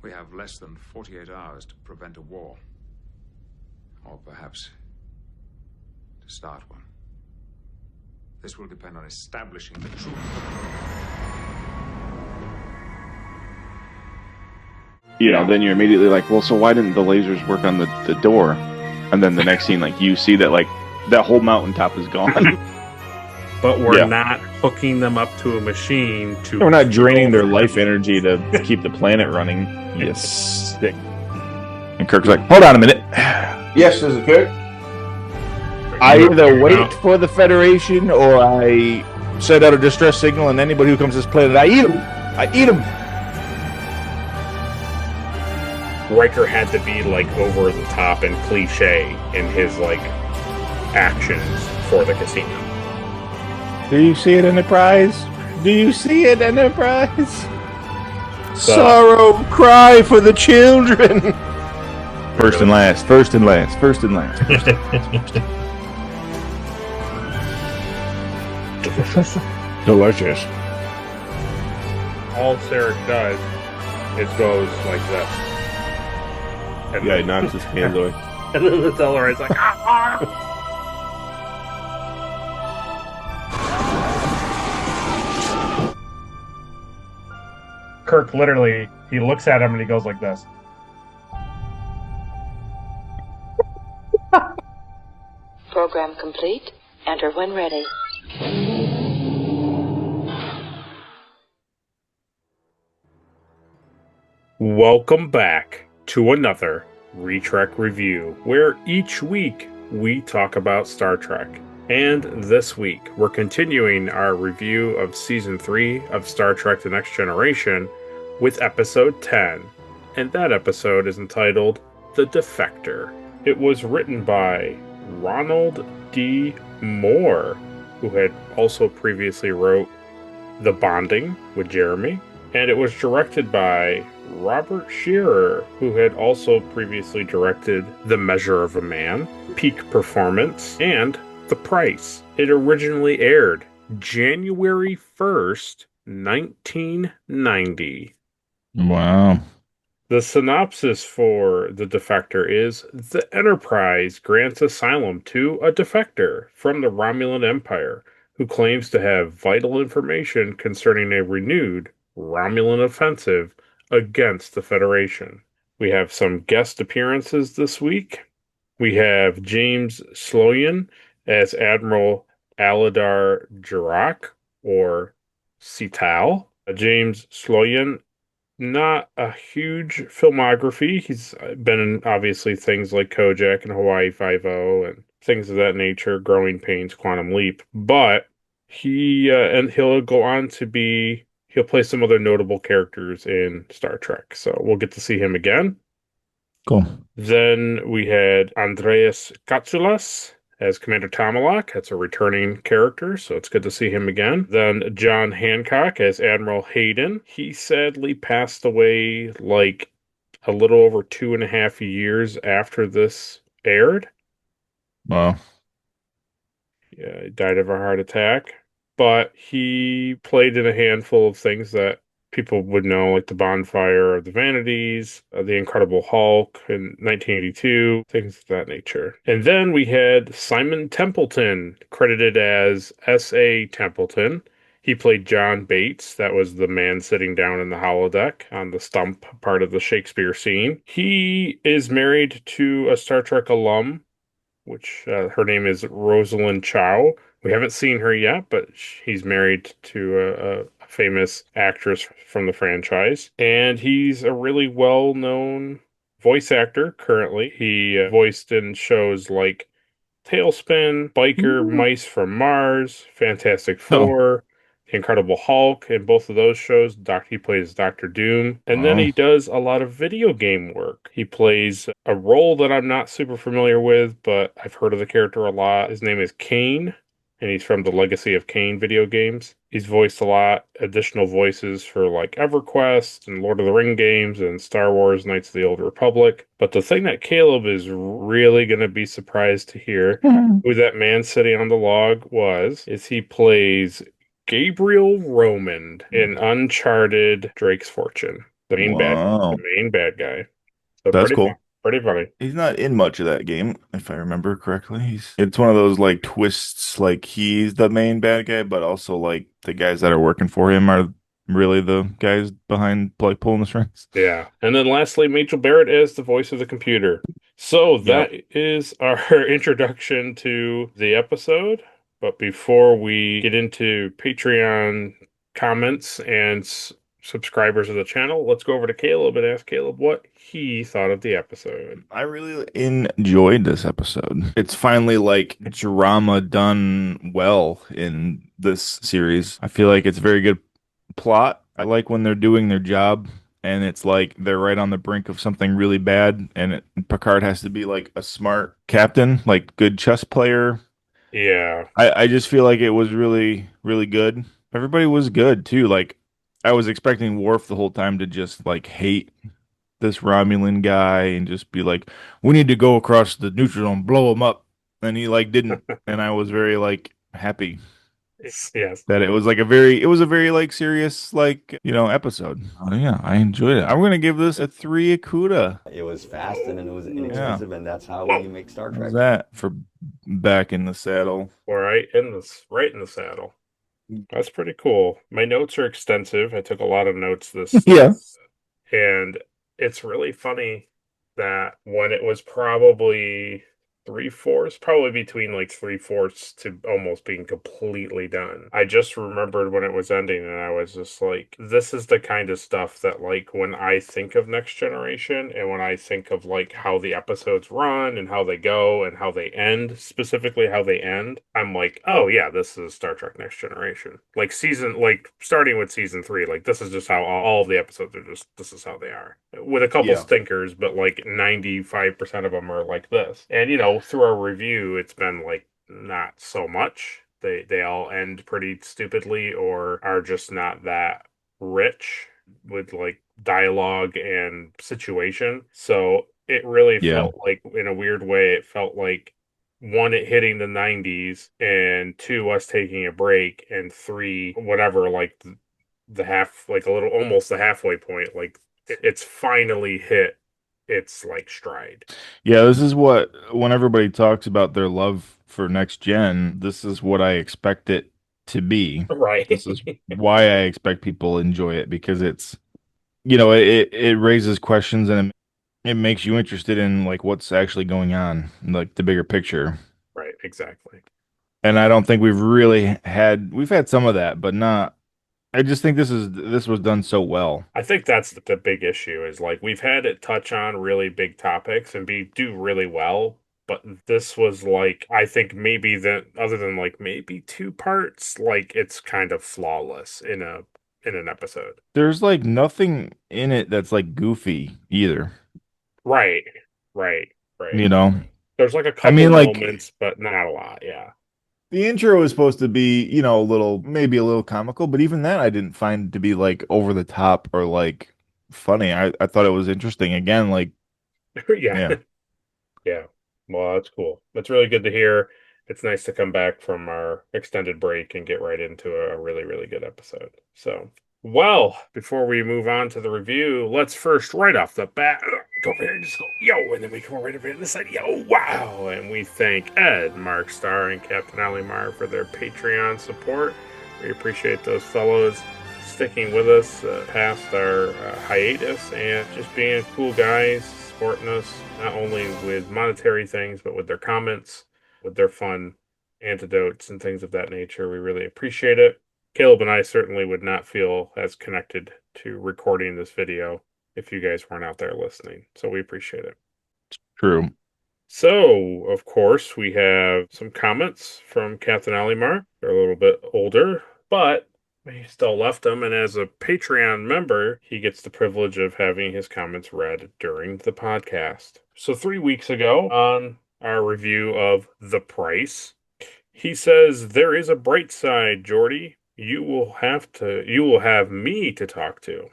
We have less than 48 hours to prevent a war. Or perhaps to start one. This will depend on establishing the truth. Then you're immediately like, well, so why didn't the lasers work on the door? And then the next scene, like, you see that, like, that whole mountaintop is gone. But we're not hooking them up to a machine to... We're not draining their life energy to keep the planet running. Yes. And Kirk's like, hold on a minute. Yes, this is Kirk. I either wait for the Federation or I send out a distress signal, and anybody who comes to this planet, I eat them. I eat them. Riker had to be, like, over the top and cliche in his, like, actions for the casino. Do you see it, Enterprise? Do you see it, Enterprise? Sorrow, cry for the children. First and last, first and last, first and last. Delicious. All Sarek does is goes like this. And Yeah, he knocks his hands away. And then the Tellaride's like, ah! Kirk literally, he looks at him and he goes like this. Program complete. Enter when ready. Welcome back to another Retrek review, where each week we talk about Star Trek. And this week, we're continuing our review of Season 3 of Star Trek The Next Generation with Episode 10. And that episode is entitled The Defector. It was written by Ronald D. Moore, who had also previously wrote The Bonding with Jeremy. And it was directed by Robert Shearer, who had also previously directed The Measure of a Man, Peak Performance, and The Price. It originally aired January 1st, 1990. Wow. The synopsis for The Defector is: the Enterprise grants asylum to a defector from the Romulan Empire who claims to have vital information concerning a renewed Romulan offensive against the Federation. We have some guest appearances this week. We have James Sloyan as Admiral Aladar Jarak, or Cital. James Sloyan, not a huge filmography. He's been in, obviously, things like Kojak and Hawaii Five-0 and things of that nature, Growing Pains, Quantum Leap. But and he'll go on to be... He'll play some other notable characters in Star Trek, so we'll get to see him again. Cool. Then we had Andreas Katsoulas as Commander Tomalak. That's a returning character, so it's good to see him again. Then John Hancock as Admiral Hayden. He sadly passed away like a little over 2.5 years after this aired. Wow. Yeah, he died of a heart attack. But he played in a handful of things that people would know, like The Bonfire of the Vanities, The Incredible Hulk in 1982, things of that nature. And then we had Simon Templeton, credited as S.A. Templeton. He played John Bates. That was the man sitting down in the holodeck on the stump part of the Shakespeare scene. He is married to a Star Trek alum, which her name is Rosalind Chow. We haven't seen her yet, but he's married to a famous actress from the franchise. And he's a really well-known voice actor currently. He voiced in shows like Tailspin, Biker Mice from Mars, Fantastic Four, The Incredible Hulk. In both of those shows, he plays Dr. Doom. And then he does a lot of video game work. He plays a role that I'm not super familiar with, but I've heard of the character a lot. His name is Kane, and he's from the Legacy of Kain video games. He's voiced a lot, additional voices for like EverQuest and Lord of the Ring games and Star Wars Knights of the Old Republic. But the thing that Caleb is really going to be surprised to hear who that man sitting on the log is he plays Gabriel Romand in Uncharted Drake's Fortune. Wow. the main bad guy. So That's cool. pretty funny. He's not in much of that game, if I remember correctly. It's one of those like twists, like he's the main bad guy, but also like the guys that are working for him are really the guys behind like pulling the strings. Yeah. And then lastly, Majel Barrett is the voice of the computer. So Yep. that is our introduction to the episode. But before we get into Patreon comments and subscribers of the channel, let's go over to Caleb and ask Caleb what he thought of the episode. I really enjoyed this episode. It's finally like drama done well in this series. I feel like it's very good plot. I like when they're doing their job and it's like they're right on the brink of something really bad and Picard has to be like a smart captain, like good chess player. Yeah. I just feel like it was really, really good. Everybody was good too. Like I was expecting Worf the whole time to just like hate this Romulan guy and just be like, "We need to go across the neutral zone, blow him up," and he like didn't, and I was very like happy Yes. that it was a very like serious like episode. Oh yeah, I enjoyed it. I'm gonna give this a 3 Akuda. It was fast and it was inexpensive, and that's how you make Star How's Trek. that for back in the saddle? Right in the saddle. That's pretty cool. My notes are extensive. I took a lot of notes Yeah. and it's really funny that when it was probably 3/4, probably between like 3/4 to almost being completely done. I just remembered when it was ending, and I was just like, this is the kind of stuff that, like, when I think of Next Generation and when I think of like how the episodes run and how they go and how they end, specifically how they end, I'm like, oh yeah, this is Star Trek Next Generation. Like starting with season 3, like this is just how all of the episodes are this is how they are. With a couple Yeah. stinkers, but like 95% of them are like this. And through our review, it's been like not so much. They all end pretty stupidly or are just not that rich with like dialogue and situation. So it really Yeah. felt like, in a weird way, it felt like one, it hitting the 90s, and two, us taking a break, and three, whatever, like the half, like a little, almost the halfway point, like it's finally hit its like stride. Yeah, this is what when everybody talks about their love for next gen, this is what I expect it to be. Right. This is why I expect people to enjoy it because it raises questions and it makes you interested in like what's actually going on, like the bigger picture. Right, exactly. And I don't think we've had some of that, but not I just think this was done so well. I think that's the big issue is like we've had it touch on really big topics and do really well, but this was like, I think maybe that other than like maybe 2 parts, like it's kind of flawless in an episode. There's like nothing in it that's like goofy either. Right, right, right. You know, There's like a I couple mean, like moments, but not a lot. Yeah. the intro is supposed to be, maybe a little comical, but even that I didn't find to be like over the top or like funny. I thought it was interesting. Again, like, Yeah. yeah, Yeah. Well, that's cool. That's really good to hear. It's nice to come back from our extended break and get right into a really, really good episode. So, well, before we move on to the review, let's first, right off the bat, go over here and just go, yo, and then we come right over here on this side, yo, wow. And we thank Ed, Mark Starr, and Captain Ali Mar for their Patreon support. We appreciate those fellows sticking with us past our hiatus and just being cool guys, supporting us not only with monetary things, but with their comments, with their fun antidotes and things of that nature. We really appreciate it. Caleb and I certainly would not feel as connected to recording this video if you guys weren't out there listening. So we appreciate it. true. So, of course, we have some comments from Captain Alimar. They're a little bit older, but he still left them, and as a Patreon member, he gets the privilege of having his comments read during the podcast. So 3 weeks ago, on our review of The Price, he says, "There is a bright side, Geordi. You will have me to talk to.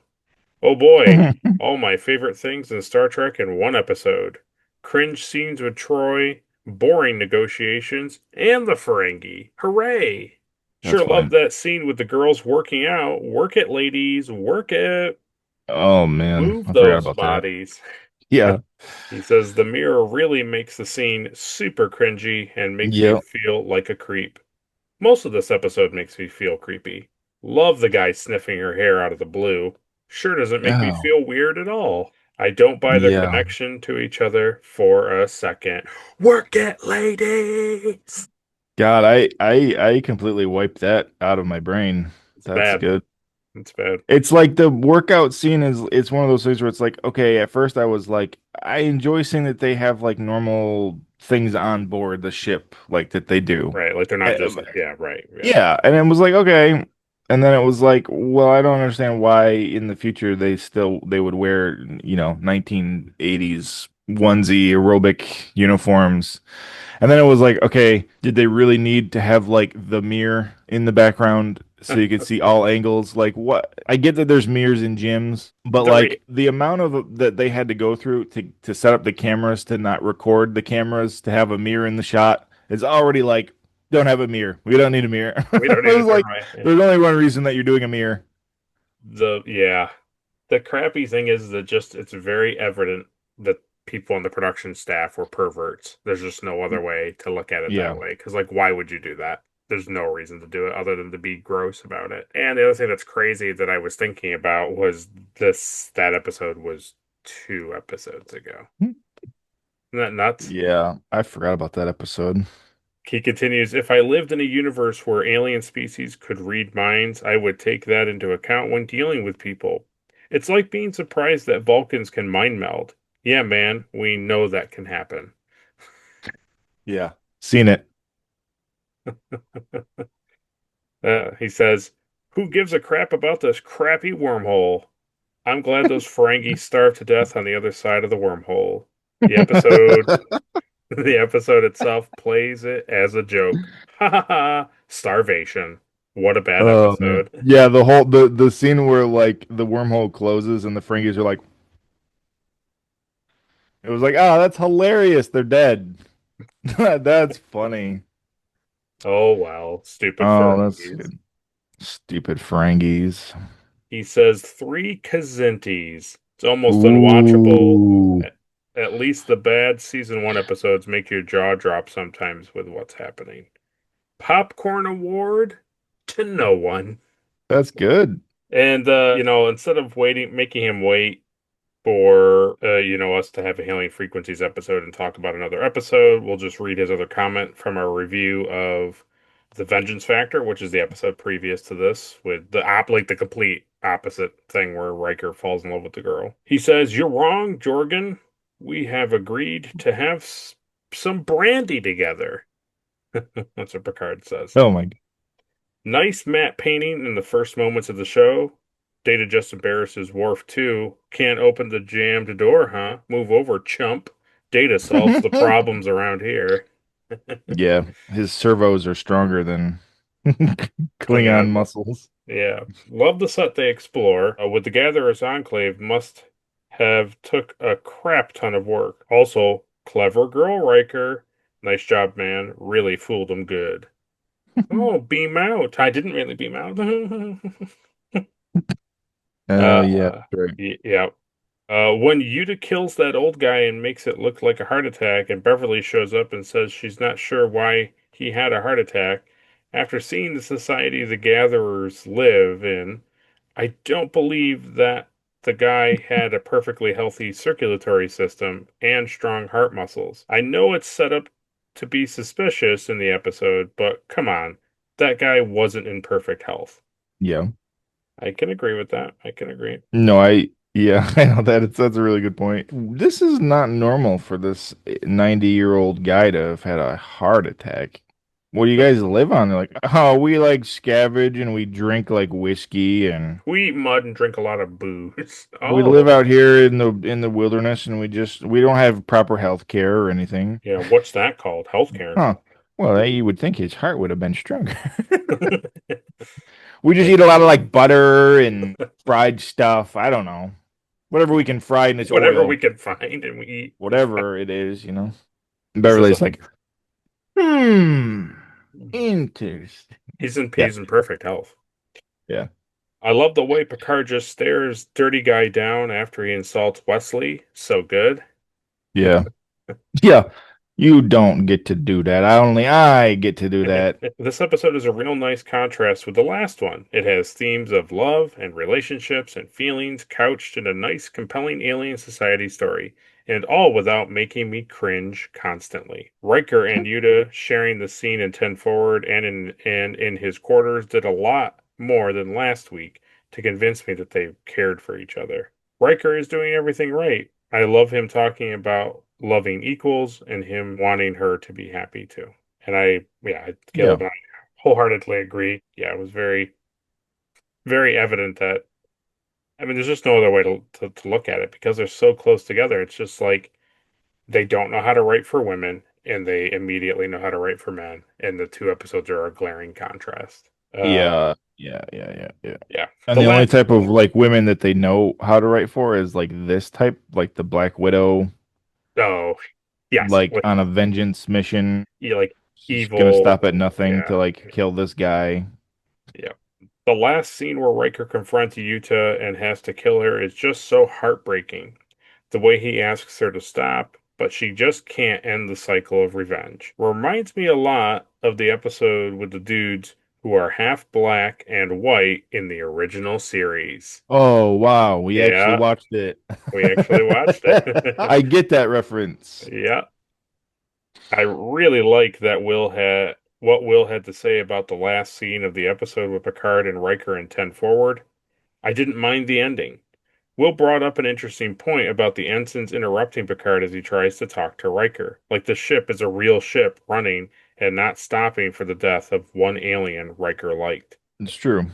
Oh boy, all my favorite things in Star Trek in one episode. Cringe scenes with Troy, boring negotiations, and the Ferengi. Hooray! That's Sure fine. love that scene with the girls working out. Work it, ladies, work it." Oh man, Move I forgot those about that. bodies. Yeah. He says the mirror really makes the scene super cringy and makes you Yep. feel like a creep. Most of this episode makes me feel creepy. Love the guy sniffing her hair out of the blue. Sure doesn't make me Oh, feel weird at all. I don't buy their yeah. connection to each other for a second. Work it, ladies! God, I completely wiped that out of my brain. It's That's bad. good. It's bad. It's like the workout scene is it's one of those things where it's like, okay, at first I was like, I enjoy seeing that they have like normal things on board the ship, like that they do. Right. Like they're not Uh, just, yeah, right. Yeah. Yeah, and it was like, okay. And then it was like, well, I don't understand why in the future they would wear, 1980s onesie aerobic uniforms. And then it was like, okay, did they really need to have like the mirror in the background so you could see all angles? Like what? I get that there's mirrors in gyms, but Three. like the amount of that they had to go through to set up the cameras to not record the cameras to have a mirror in the shot is already like don't have a mirror. We don't need a mirror. We don't It need was it. like Right. Yeah. there's only one reason that you're doing a mirror. Yeah. The crappy thing is that just it's very evident that people on the production staff were perverts. There's just no other way to look at it Yeah. that way. Because, like, why would you do that? There's no reason to do it other than to be gross about it. And the other thing that's crazy that I was thinking about was that episode was 2 episodes ago. Isn't that nuts? Yeah, I forgot about that episode. He continues, if I lived in a universe where alien species could read minds, I would take that into account when dealing with people. It's like being surprised that Vulcans can mind meld. Yeah, man, we know that can happen. Yeah. Seen it. He says, who gives a crap about this crappy wormhole? I'm glad those Ferengis starved to death on the other side of the wormhole. The episode The episode itself plays it as a joke. Ha ha ha! Starvation. What a bad Oh man. episode. Yeah, the scene where like the wormhole closes and the Ferengis are like it was like, oh, that's hilarious. They're dead. That's funny. Oh well, stupid Oh, that's Ferengis. good. Stupid Ferengis. He says 3 Kazintis. It's almost unwatchable. Ooh. At least the bad season 1 episodes make your jaw drop sometimes with what's happening. Popcorn award to no one. That's good. And instead of making him wait for us to have a Hailing Frequencies episode and talk about another episode, we'll just read his other comment from our review of The Vengeance Factor, which is the episode previous to this, with the complete opposite thing where Riker falls in love with the girl. He says, "You're wrong, Jorgen. We have agreed to have some brandy together." That's what Picard says. Oh my. Nice matte painting in the first moments of the show. Data just embarrasses Worf too. Can't open the jammed door, huh? Move over, chump. Data solves the problems around here. Yeah, his servos are stronger than Klingon Klingon. muscles. Yeah. Love the set they explore. With the Gatherers Enclave must have took a crap ton of work. Also, clever girl Riker. Nice job, man. Really fooled him good. Oh, beam out. I didn't really beam out. Yeah, right. Yeah. When Yuta kills that old guy and makes it look like a heart attack, and Beverly shows up and says she's not sure why he had a heart attack, after seeing the society the gatherers live in, I don't believe that the guy had a perfectly healthy circulatory system and strong heart muscles. I know it's set up to be suspicious in the episode, but come on, that guy wasn't in perfect health. Yeah. I can agree with that. I can agree. No, yeah, I know that's a really good point. This is not normal for this 90-year-old guy to have had a heart attack. What do you guys live on? They're like, oh, we like scavenge and we drink like whiskey and We eat mud and drink a lot of booze. we live out here in the wilderness and we don't have proper health care or anything. Yeah, what's that called? Healthcare. Huh. Well, you would think his heart would have been stronger. We just eat a lot of like butter and fried stuff. I don't know. Whatever we can fry in this Whatever oil. we can find and we eat. Whatever it is. Beverly's like, interesting. He's in Yeah. perfect health. Yeah. I love the way Picard just stares Dirty Guy down after he insults Wesley. So good. Yeah. Yeah. You don't get to do that. Only I get to do that. This episode is a real nice contrast with the last one. It has themes of love and relationships and feelings couched in a nice, compelling alien society story, and all without making me cringe constantly. Riker and Yuta sharing the scene in 10 Forward and in his quarters did a lot more than last week to convince me that they cared for each other. Riker is doing everything right. I love him talking about loving equals and him wanting her to be happy too. And Yeah. Caleb and I wholeheartedly agree. Yeah, it was very, very evident that, I mean, there's just no other way to look at it because they're so close together. It's just like they don't know how to write for women and they immediately know how to write for men. And the two episodes are a glaring contrast. Yeah. Yeah. Yeah. And The the only last, type of like women that they know how to write for is like this type, like the Black Widow, oh, yes, like with on a vengeance mission. like She's gonna evil. stop at nothing Yeah. to like kill this guy. Yeah. The last scene where Riker confronts Yuta and has to kill her is just so heartbreaking. The way he asks her to stop, but she just can't end the cycle of revenge. Reminds me a lot of the episode with the dudes who are half black and white in the original series. Oh wow, we actually Yeah, watched it. we actually watched it. I get that reference. Yeah. I really like that what Will had to say about the last scene of the episode with Picard and Riker in 10 Forward. I didn't mind the ending. Will brought up an interesting point about the ensigns interrupting Picard as he tries to talk to Riker. Like the ship is a real ship running and not stopping for the death of one alien Riker liked. It's true.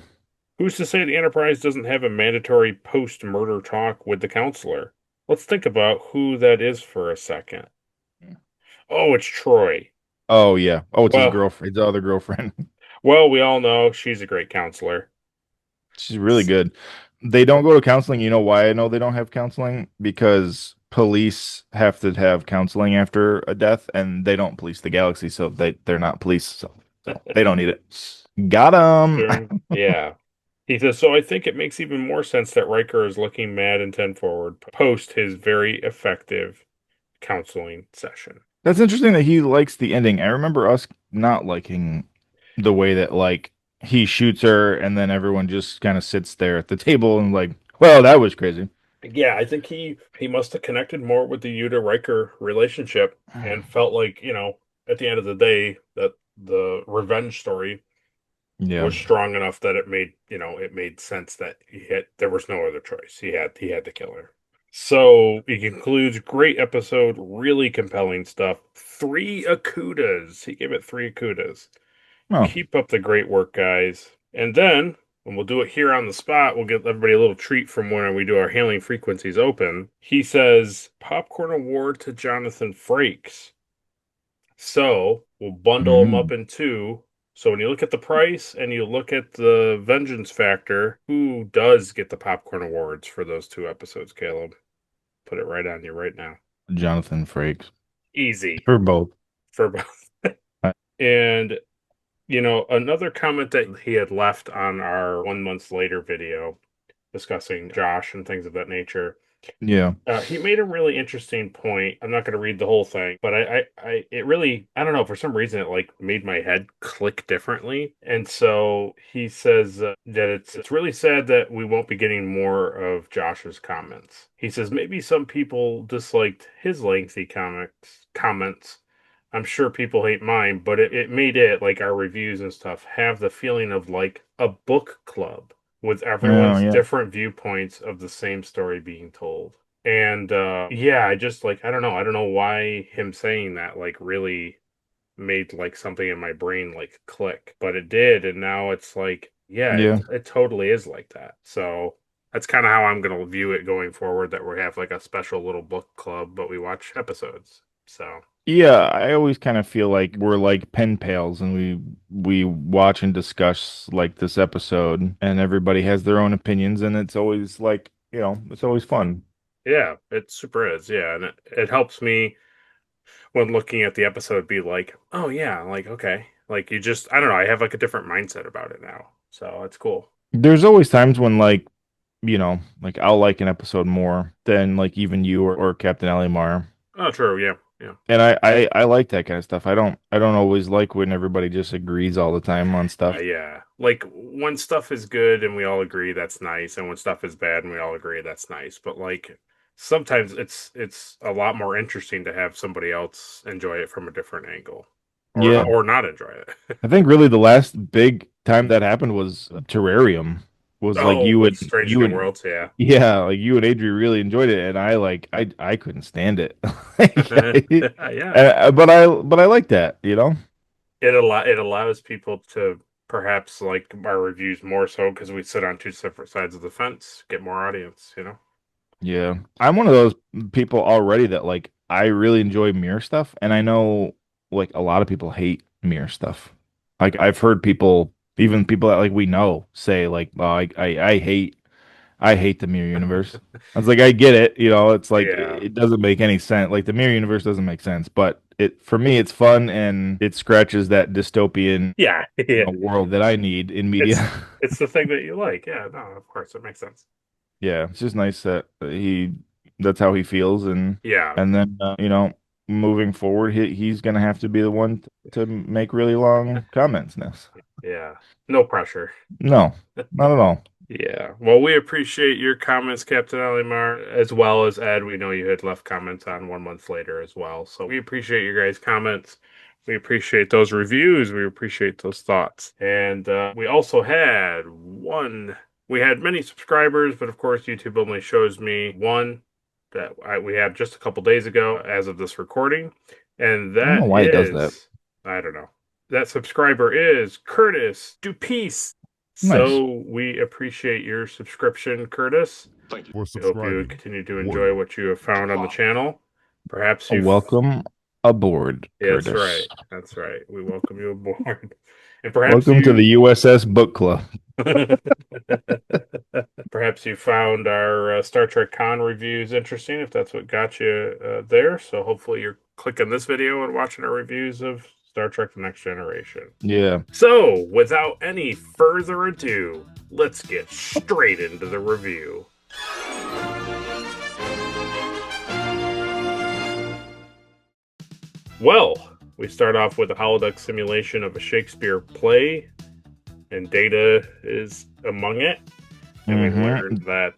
Who's to say the Enterprise doesn't have a mandatory post murder talk with the counselor? Let's think about who that is for a second. Oh, it's Troy. Oh yeah. Oh, it's his Well, girlfriend, his other girlfriend. well, we all know she's a great counselor. She's really good. They don't go to counseling. You know why I know they don't have counseling? Because police have to have counseling after a death, and they don't police the galaxy, so they're not police, so they don't need it. Got 'em. Yeah. He says, so I think it makes even more sense that Riker is looking mad in 10 Forward post his very effective counseling session. That's interesting that he likes the ending. I remember us not liking the way that like he shoots her, and then everyone just kind of sits there at the table and like, well, that was crazy. Yeah, I think he must have connected more with the Yuta Riker relationship and felt like, at the end of the day that the revenge story Yeah. was strong enough that it made sense that there was no other choice. He had to kill her. So he concludes, great episode, really compelling stuff. 3 Akudas. He gave it 3 Akudas. Oh, Keep up the great work, guys. And then, when we'll do it here on the spot, we'll give everybody a little treat from when we do our hailing frequencies open. He says, Popcorn Award to Jonathan Frakes. So we'll bundle them up in 2. So when you look at the price and you look at the vengeance factor, who does get the popcorn awards for those 2 episodes, Caleb? Put it right on you right now. Jonathan Frakes Easy for both. for both. And another comment that he had left on our 1 month later video discussing Josh and things of that nature. Yeah. He made a really interesting point. I'm not going to read the whole thing, but it really, I don't know, for some reason it like made my head click differently. And so he says that it's really sad that we won't be getting more of Josh's comments. He says maybe some people disliked his lengthy comments. I'm sure people hate mine, but it made it, like our reviews and stuff, have the feeling of like a book club with Oh, everyone's yeah. different viewpoints of the same story being told. And yeah, I just like I don't know. I don't know why him saying that like really made like something in my brain like click, but it did, and now it's like yeah, Yeah. it totally is like that. So that's kind of how I'm gonna view it going forward. That we have like a special little book club, but we watch episodes. So Yeah, I always kind of feel like we're like pen pals and we watch and discuss like this episode and everybody has their own opinions and it's always like, it's always fun. yeah, it super is. Yeah, and it helps me when looking at the episode be like, oh yeah, like okay, like you just I don't know, I have like a different mindset about it now, so it's cool. There's always times when like, like I'll like an episode more than like even you or Captain Alimar. Oh, true. Yeah. Yeah. And I like that kind of stuff. I don't always like when everybody just agrees all the time on stuff. Yeah. Like when stuff is good and we all agree, that's nice. And when stuff is bad and we all agree, that's nice. But like sometimes it's a lot more interesting to have somebody else enjoy it from a different angle. Yeah. Or not enjoy it. I think really the last big time that happened was Terrarium. Was like Oh, you with and Strange you New and Worlds, yeah. yeah, like you and Adri really enjoyed it, and I couldn't stand it. Yeah. But I like that, It allows people to perhaps like our reviews more so because we sit on two separate sides of the fence, get more audience, you know? Yeah, I'm one of those people already that like I really enjoy mirror stuff, and I know like a lot of people hate mirror stuff. Like I've heard people, even people that like we know, say like, "Oh, I hate the mirror universe." I was like, I get it, it's like Yeah. it doesn't make any sense. Like the mirror universe doesn't make sense, but it for me it's fun and it scratches that dystopian Yeah. Yeah. world that I need in It's media. it's the thing that you like. Yeah, no, of course it makes sense. Yeah, it's just nice that that's how he feels, and Yeah. then moving forward, he's gonna have to be the one to make really long comments now. Yeah. No pressure. No, not at all. Yeah. Well, we appreciate your comments, Captain Alimar, as well as Ed. We know you had left comments on 1 month later as well. So we appreciate your guys' comments. We appreciate those reviews. We appreciate those thoughts. And we also had we had many subscribers, but of course, YouTube only shows me one that we had just a couple days ago as of this recording. And I don't know that why it does that. I don't know. That subscriber is Curtis Dupeace. Nice. So we appreciate your subscription, Curtis. Thank you. We hope you subscribing. continue to enjoy what you have found on the channel. Perhaps you Welcome aboard, Yeah, Curtis. that's right. That's right. We welcome you aboard. And perhaps Welcome to the USS Book Club. Perhaps you found our Star Trek Con reviews interesting, if that's what got you there. So hopefully you're clicking this video and watching our reviews of Star Trek: The Next Generation. Yeah. So, without any further ado, let's get straight into the review. Well, we start off with a holodeck simulation of a Shakespeare play, and Data is among it. And we learned that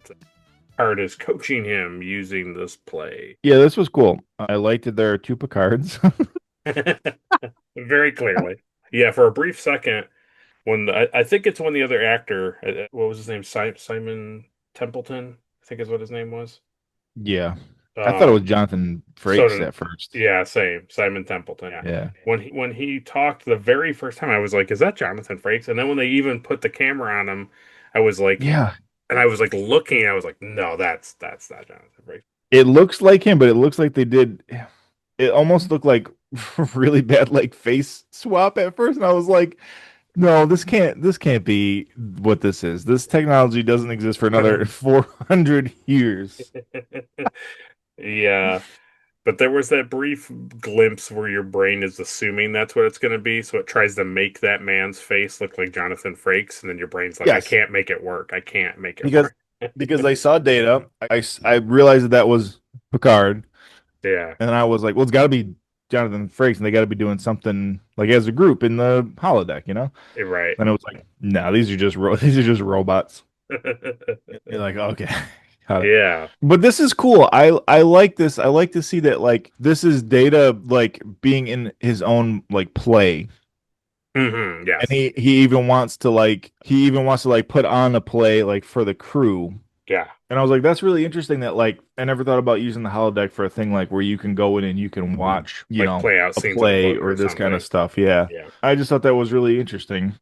Picard is coaching him using this play. Yeah, this was cool. I liked that there are two Picards. Very clearly. Yeah, for a brief second, I think it's when the other actor, what was his name? Simon Templeton, I think is what his name was. Yeah. I thought it was Jonathan Frakes at first. Yeah, same. Simon Templeton. Yeah. When he talked the very first time, I was like, "Is that Jonathan Frakes?" And then when they even put the camera on him, I was like, "Yeah." And I was like looking. I was like, "No, that's not Jonathan Frakes." It looks like him, but it looks like they did. It almost looked like really bad, like face swap at first, and I was like, "No, this can't be what this is. This technology doesn't exist for another 400 years." Yeah, but there was that brief glimpse where your brain is assuming that's what it's going to be, so it tries to make that man's face look like Jonathan Frakes, and then your brain's like, Yes. I can't make it work. I can't make it because work. because I saw Data, I realized that was Picard, Yeah, and I was like, "Well, it's got to be Jonathan Frakes, and they got to be doing something like as a group in the holodeck, you're right. And it was like, "No, these are just robots." You're like, okay. Yeah, but this is cool. I like this. I like to see that like this is Data like being in his own like play. Mm-hmm, yes. And he even wants to like put on a play like for the crew. Yeah. And I was like, that's really interesting that like I never thought about using the holodeck for a thing like where you can go in and you can watch, play out a scenes play or this kind something. of stuff. Yeah. I just thought that was really interesting.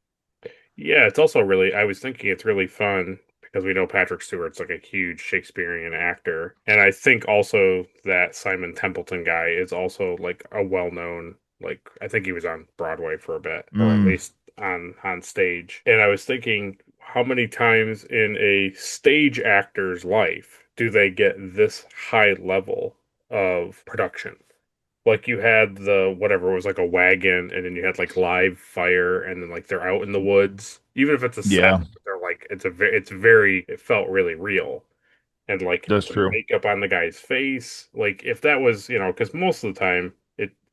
Yeah, it's also really, I was thinking it's really fun because we know Patrick Stewart's like a huge Shakespearean actor. And I think also that Simon Templeton guy is also like a well-known, like, I think he was on Broadway for a bit, or at least on stage. And I was thinking, how many times in a stage actor's life do they get this high level of production? Like you had the whatever it was like a wagon, and then you had like live fire, and then like they're out in the woods. Even if it's a set, they're like it felt really real. And like That's the true. makeup on the guy's face, like if that was, because most of the time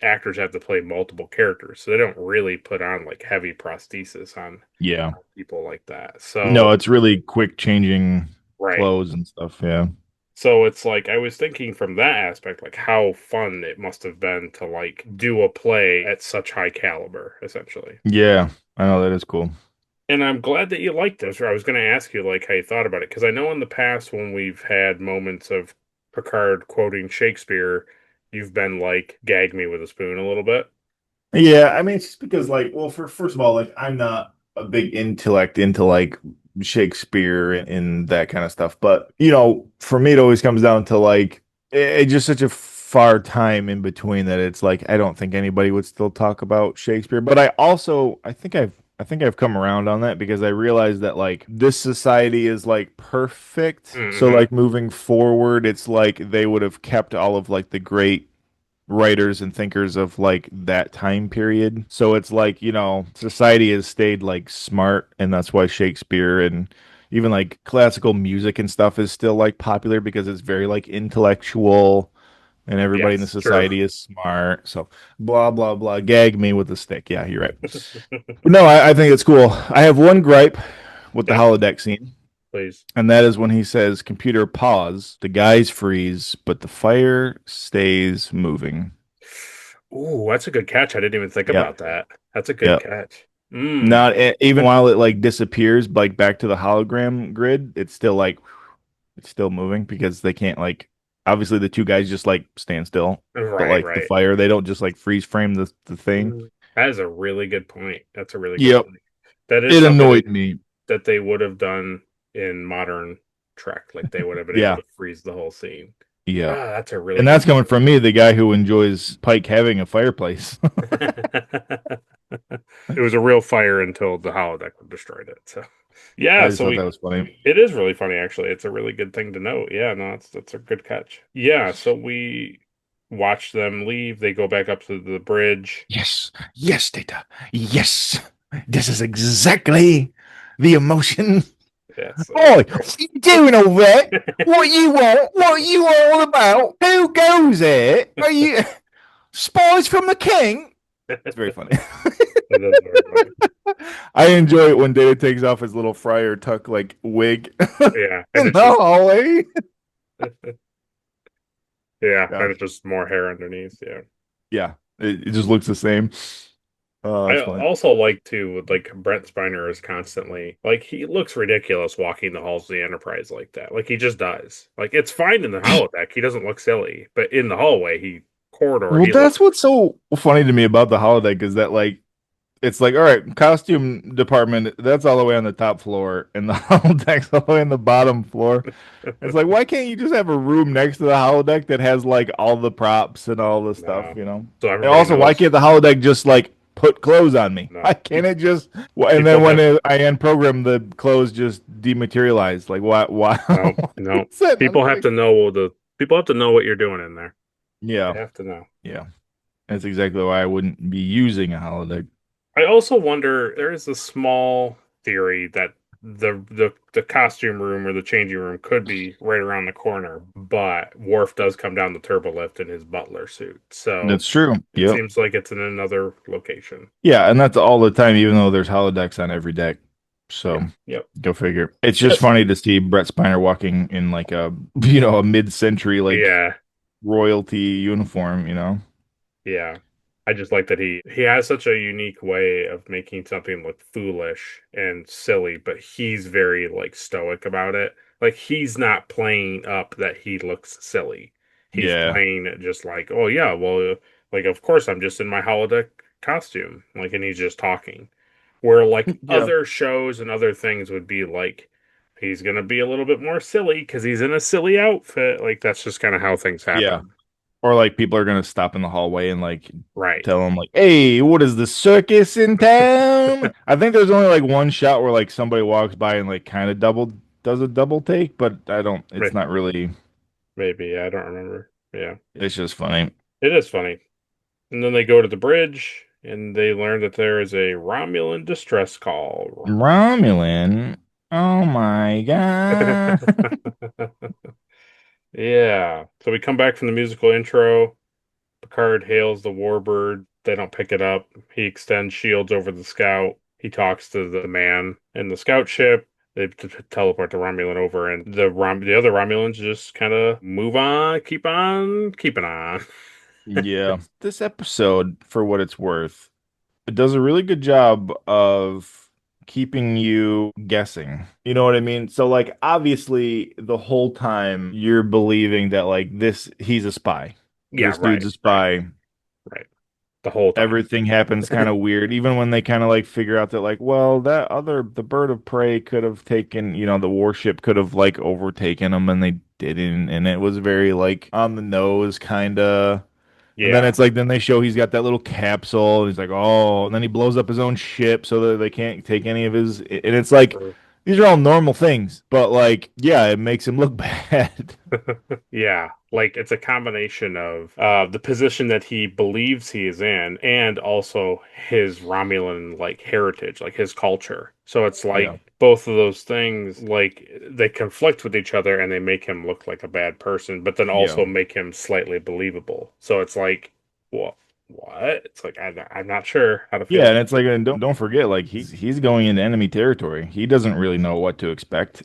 actors have to play multiple characters, so they don't really put on like heavy prosthesis on Yeah. people like that. So No, it's really quick changing right. clothes and stuff. Yeah. So it's like I was thinking from that aspect, like how fun it must have been to like do a play at such high caliber, essentially. Yeah. I know that is cool. And I'm glad that you liked this. Or I was going to ask you like how you thought about it because I know in the past when we've had moments of Picard quoting Shakespeare, you've been like gag me with a spoon a little bit. Yeah, I mean, it's just because, like, well, first of all, like, I'm not a big intellect into like Shakespeare and that kind of stuff, but for me, it always comes down to like it's just such a far time in between that it's like I don't think anybody would still talk about Shakespeare. But I think I've come around on that because I realized that like this society is like perfect. So Hmm. like moving forward, it's like they would have kept all of like the great writers and thinkers of like that time period. So it's like, society has stayed like smart, and that's why Shakespeare and even like classical music and stuff is still like popular because it's very like intellectual and everybody in the Yes, true. society is smart. So blah blah blah. Gag me with a stick. Yeah, you're right. But no, I think it's cool. I have one gripe with the Yeah, holodeck scene. please. And that is when he says, "Computer pause." The guys freeze, but the fire stays moving. Ooh, that's a good catch. I didn't even think Yep. about that. That's a good Yep. catch. Mm. Not even while it like disappears, like back to the hologram grid, it's still like it's still moving because they can't like obviously the two guys just like stand still, but Right, like the right. fire, they don't just like freeze frame the thing. That is a really good point. That's a really good Yep. point. That is It something annoyed me. that they would have done in modern Trek. Like they would have been able Yeah. to freeze the whole scene. Yeah. Ah, that's a really And good that's coming from me, the guy who enjoys Pike having a fireplace. point. It was a real fire until the holodeck destroyed it. So, I yeah, just thought that was funny. it is really funny actually. It's a really good thing to note. Yeah, no, that's a good catch. Yeah, so we watch them leave. They go back up to the bridge. Yes. Yes, Data. Yes. This is exactly the emotion. Yeah, so Boy, what are you doing over there? What you want? What you all about? Who goes there? Are you spies from the king? It's very funny. it is very funny. I enjoy it when Data takes off his little Friar Tuck like wig Yeah, and in it's the just hallway. yeah, Yeah, and it's just more hair underneath. Yeah. yeah. It just looks the same. Oh, I that's funny. also like to like Brent Spiner is constantly like he looks ridiculous walking the halls of the Enterprise like that. Like he just does. Like it's fine in the holodeck, he doesn't look silly, but in the hallway, Well, he that's looks what's so funny to me about the holodeck is that like it's like, all right, costume department, that's all the way on the top floor, and the holodeck's all the way on the bottom floor. It's like, why can't you just have a room next to the holodeck that has like all the props and all the stuff, no. you know? So And everybody also, why knows. can't the holodeck just like put clothes on me? No. Why can't it just? And People then when have I unprogram, the clothes just dematerialize. Like, why? Why? no, no. What's that? People have to know people have to know what you're doing in there. Yeah, They have to know. yeah. That's exactly why I wouldn't be using a holodeck. I also wonder there is a small theory that the costume room or the changing room could be right around the corner, but Worf does come down the turbo lift in his butler suit. So That's true. it Yep. seems like it's in another location. Yeah, and that's all the time, even though there's holodecks on every deck. So Yep. go figure. It's just Yes. funny to see Brett Spiner walking in like a a mid-century like Yeah. royalty uniform. Yeah. I just like that he has such a unique way of making something look foolish and silly, but he's very like stoic about it. Like he's not playing up that he looks silly. He's Yeah. playing it just like, oh yeah, well, like of course I'm just in my holodeck costume, like, and he's just talking. Where like Yeah. other shows and other things would be like, he's gonna be a little bit more silly because he's in a silly outfit. Like that's just kind of how things Yeah. happen, Or like people are gonna stop in the hallway and like right? tell him like, "Hey, what is the circus in town?" I think there's only like one shot where like somebody walks by and like kind of does a double take, but I don't. It's not really. Maybe I don't remember. Yeah, It's just funny. it is funny. And then they go to the bridge and they learn that there is a Romulan distress call. Romulan. Oh my god. Yeah. So we come back from the musical intro. Picard hails the warbird. They don't pick it up. He extends shields over the scout. He talks to the man in the scout ship. They teleport the Romulan over, and the other Romulans just kind of move on, keep on, keeping on. Yeah. This episode, for what it's worth, it does a really good job of keeping you guessing. You know what I mean? So like obviously the whole time you're believing that like he's a spy. Yeah, This dude's a spy. right. The whole time. Everything happens kind of weird, even when they kind of like figure out that like, well, the bird of prey could have taken, the warship could have like overtaken them and they didn't, and it was very like on the nose kind of. And then Yeah, it's like, then they show he's got that little capsule, and he's like, oh, and then he blows up his own ship so that they can't take any of his. And it's like, these are all normal things, but like, yeah, it makes him look bad. yeah. Like it's a combination of the position that he believes he is in, and also his Romulan like heritage, like his culture. So it's Yeah. like both of those things, like they conflict with each other, and they make him look like a bad person, but then Yeah. also make him slightly believable. So it's like, what? What? It's like I'm not sure how to feel. Yeah, and it's like, and don't forget, like he's going into enemy territory. He doesn't really know what to expect.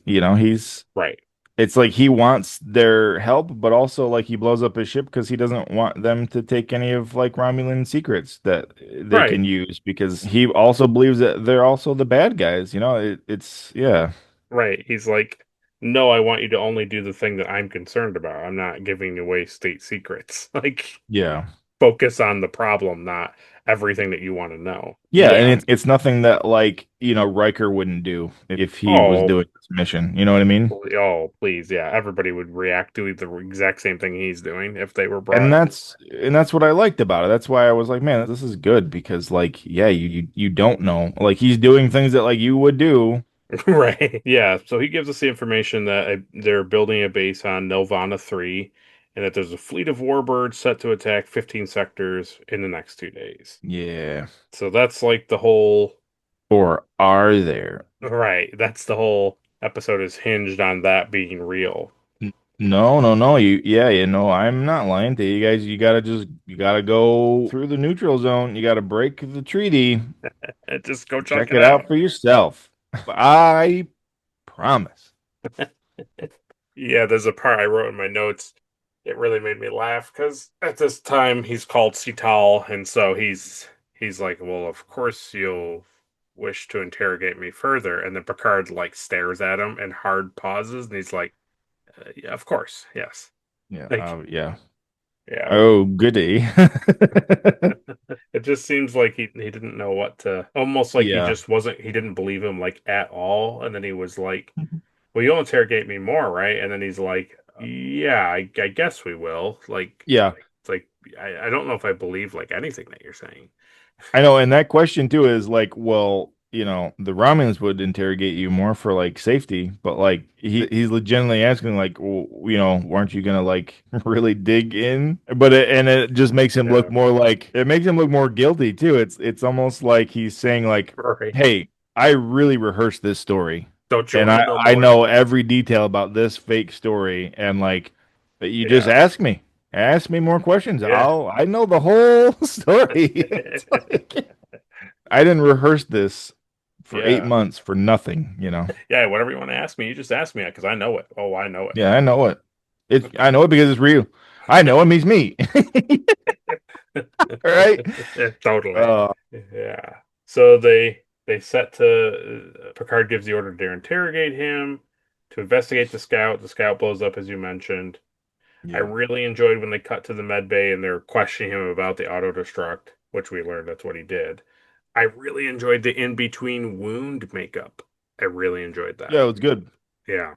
Right. It's like he wants their help, but also like he blows up his ship because he doesn't want them to take any of like Romulan secrets that they Right. can use because he also believes that they're also the bad guys. It's yeah. Right. He's like, no, I want you to only do the thing that I'm concerned about. I'm not giving away state secrets. Like, Yeah. focus on the problem, not everything that you want to know. Yeah, and Yeah. it's nothing that like, Riker wouldn't do if he was Oh, doing this mission. You know what I mean? oh, please. Yeah. Everybody would react to the exact same thing he's doing if they were And brought. that's what I liked about it. That's why I was like, man, this is good because like, yeah, you don't know. Like he's doing things that like you would do. Right. Yeah. So he gives us the information that they're building a base on Nelvana 3 and that there's a fleet of warbirds set to attack 15 sectors in the next 2 days. Yeah. So that's like the whole. Or are there? Right. That's the whole episode is hinged on that being real. No, no, no. I'm not lying to you guys. You gotta go through the neutral zone. You gotta break the treaty. And just go check Check it it out out. for yourself. I promise. Yeah, there's a part I wrote in my notes. It really made me laugh because at this time he's called Cital, and so he's like, well, of course you'll wish to interrogate me further. And then Picard like stares at him and hard pauses, and he's like, yeah, of course, yes. Yeah. Like, Yeah. yeah, Oh, goody. it just seems like he didn't know what to, almost like Yeah. he didn't believe him like at all. And then he was like, well, you'll interrogate me more, right? And then he's like, yeah, I guess we will. Like, Yeah. it's like, I don't know if I believe like anything that you're saying. I know, and that question too is like, well, the Romulans would interrogate you more for like safety, but like he's legitimately asking like, well, weren't you gonna like really dig in? But it just makes him look Yeah, more like it makes him look more guilty too. It's almost like he's saying like, right. hey, I really rehearsed this story, Don't you and want I to know I more? know every detail about this fake story, and like, you just Yeah. ask me. Ask me more questions. Yeah. I know the whole story. It's like, I didn't rehearse this for eight Yeah. months for nothing, Yeah, whatever you want to ask me, you just ask me because I know it. Oh, I know it. Yeah, I know it. I know it because it's real. I know it means me. Right? Totally. Uh, Yeah. So they set to Picard gives the order to interrogate him, to investigate the scout. The scout blows up, as you mentioned. I yeah. really enjoyed when they cut to the med bay and they're questioning him about the auto destruct, which we learned that's what he did. I really enjoyed the in between wound makeup. I really enjoyed that. Yeah, it was good. Yeah.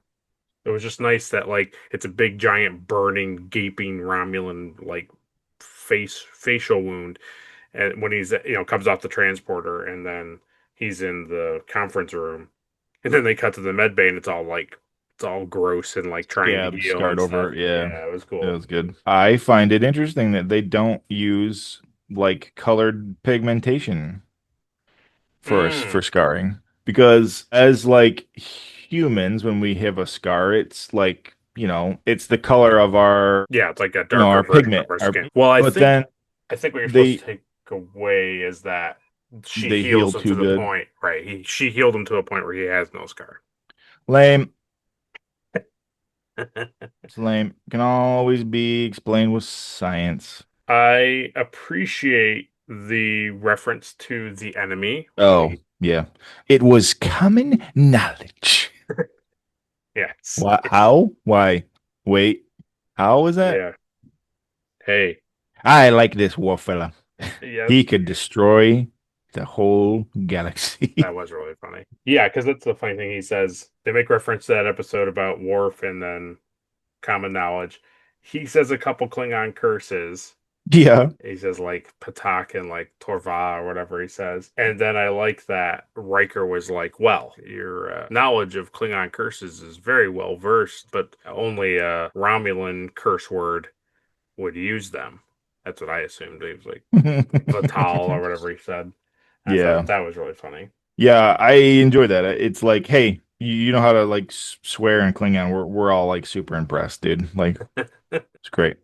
It was just nice that like it's a big giant burning gaping Romulan like facial wound and when he's comes off the transporter and then he's in the conference room and then they cut to the med bay and it's all gross and like trying to Yeah, heal scarred and stuff. over. Yeah, Yeah, it was it cool. was good. I find it interesting that they don't use like colored pigmentation for Mm. scarring because as like humans, when we have a scar, it's like, it's the color of our, Yeah, it's like a our darker version pigment. of our skin. Well, But then I think what you're they supposed to take away is that she they heal heals him too to the good. point, right? She healed him to a point where he has no scar. Lame. It's lame. Can always be explained with science. I appreciate the reference to the enemy. Oh, yeah. It was common knowledge. Yes. What? How? Why? Wait. How is that? Yeah. Hey. I like this war fella. Yes. He could destroy the whole galaxy. That was really funny. Yeah, because that's the funny thing. He says they make reference to that episode about Worf and then common knowledge. He says a couple Klingon curses. Yeah. He says like Patak and like Torva or whatever he says. And then I like that Riker was like, well, your knowledge of Klingon curses is very well versed, but only a Romulan curse word would use them. That's what I assumed. He was like Vatal or whatever he said. I thought that was really funny. Yeah, I enjoy that. It's like, hey, you know how to like swear in Klingon. We're all like super impressed, dude. Like, it's great.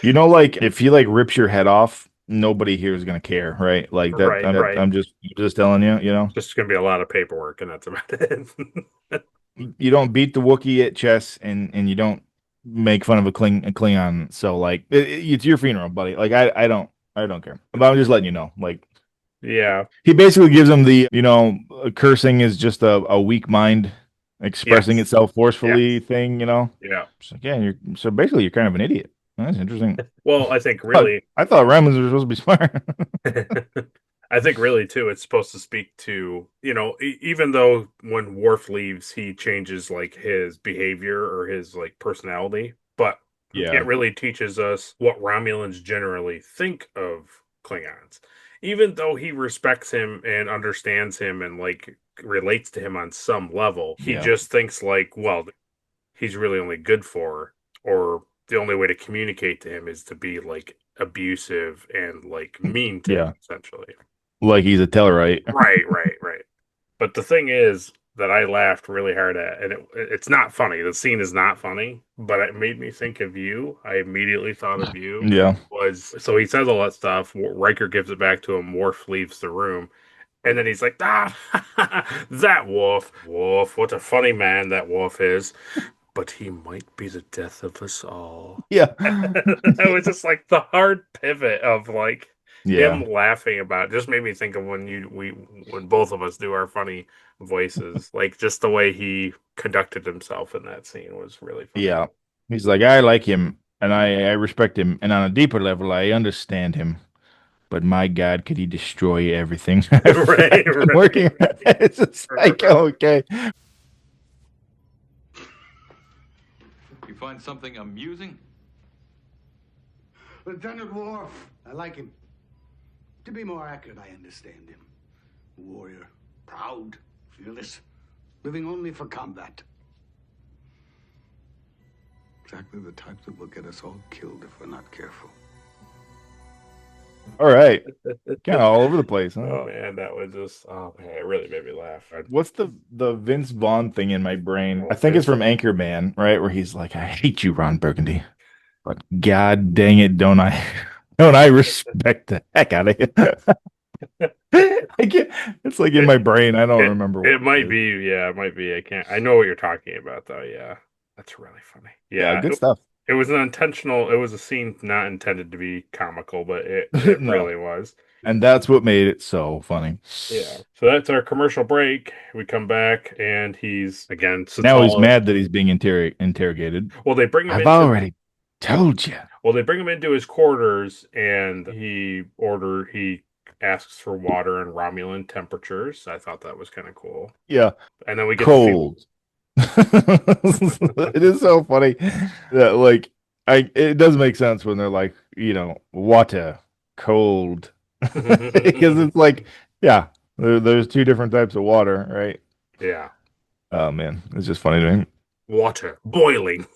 Like if he like rips your head off, nobody here is gonna care, right? Like that. Right. I'm just telling you. Just gonna be a lot of paperwork, and that's about it. You don't beat the Wookiee at chess, and you don't make fun of a Klingon. So like, it's your funeral, buddy. Like I don't care. But I'm just letting you know, like. Yeah. He basically gives him the, cursing is just a weak mind expressing itself forcefully thing, Yeah. It's like, yeah, so basically you're kind of an idiot. That's interesting. Well, I think really I thought Romans were supposed to be smart. I think really too it's supposed to speak to, even though when Worf leaves he changes like his behavior or his like personality, but it really teaches us what Romulans generally think of Klingons. Even though he respects him and understands him and like relates to him on some level, he just thinks like, well, he's really only good for, or the only way to communicate to him is to be like abusive and like mean to him, essentially. Like he's a Tellarite. Right. But the thing is that I laughed really hard at, and it's not funny. The scene is not funny, but it made me think of you. I immediately thought of you. Yeah. So he says all that stuff. Riker gives it back to him. Worf leaves the room. And then he's like, that Worf. Worf, what a funny man that Worf is. But he might be the death of us all. Yeah. It was just like the hard pivot of like him laughing about it. Just made me think of when both of us do our funny voices. Like just the way he conducted himself in that scene was really funny. Yeah. He's like, I like him and I respect him. And on a deeper level, I understand him. But my God, could he destroy everything? Right. Working. It's just like, okay. You find something amusing? Lieutenant Worf, I like him. To be more accurate, I understand him. Warrior, proud, fearless, living only for combat. Exactly the type that will get us all killed if we're not careful. All right. Kind of all over the place, huh? Oh man, that was just it really made me laugh. What's the Vince Vaughn thing in my brain? I think it's from Anchorman, right? Where he's like, I hate you, Ron Burgundy. But God dang it, don't I respect the heck out of you. It's like in my brain. I don't remember. It might be. I know what you're talking about though. Yeah. That's really funny. Yeah, good stuff. It was it was a scene not intended to be comical, but it no. Really was. And that's what made it so funny. Yeah. So that's our commercial break. We come back and he's again. Now he's mad that he's being interrogated. Well, they bring him I've already told you. Well, they bring him into his quarters and he asks for water and Romulan temperatures. I thought that was kind of cool. Yeah. And then we get cold. It is so funny that like it does make sense when they're like, water, cold. Because it's like, there's two different types of water, right? Yeah. Oh man, it's just funny to me. Water boiling.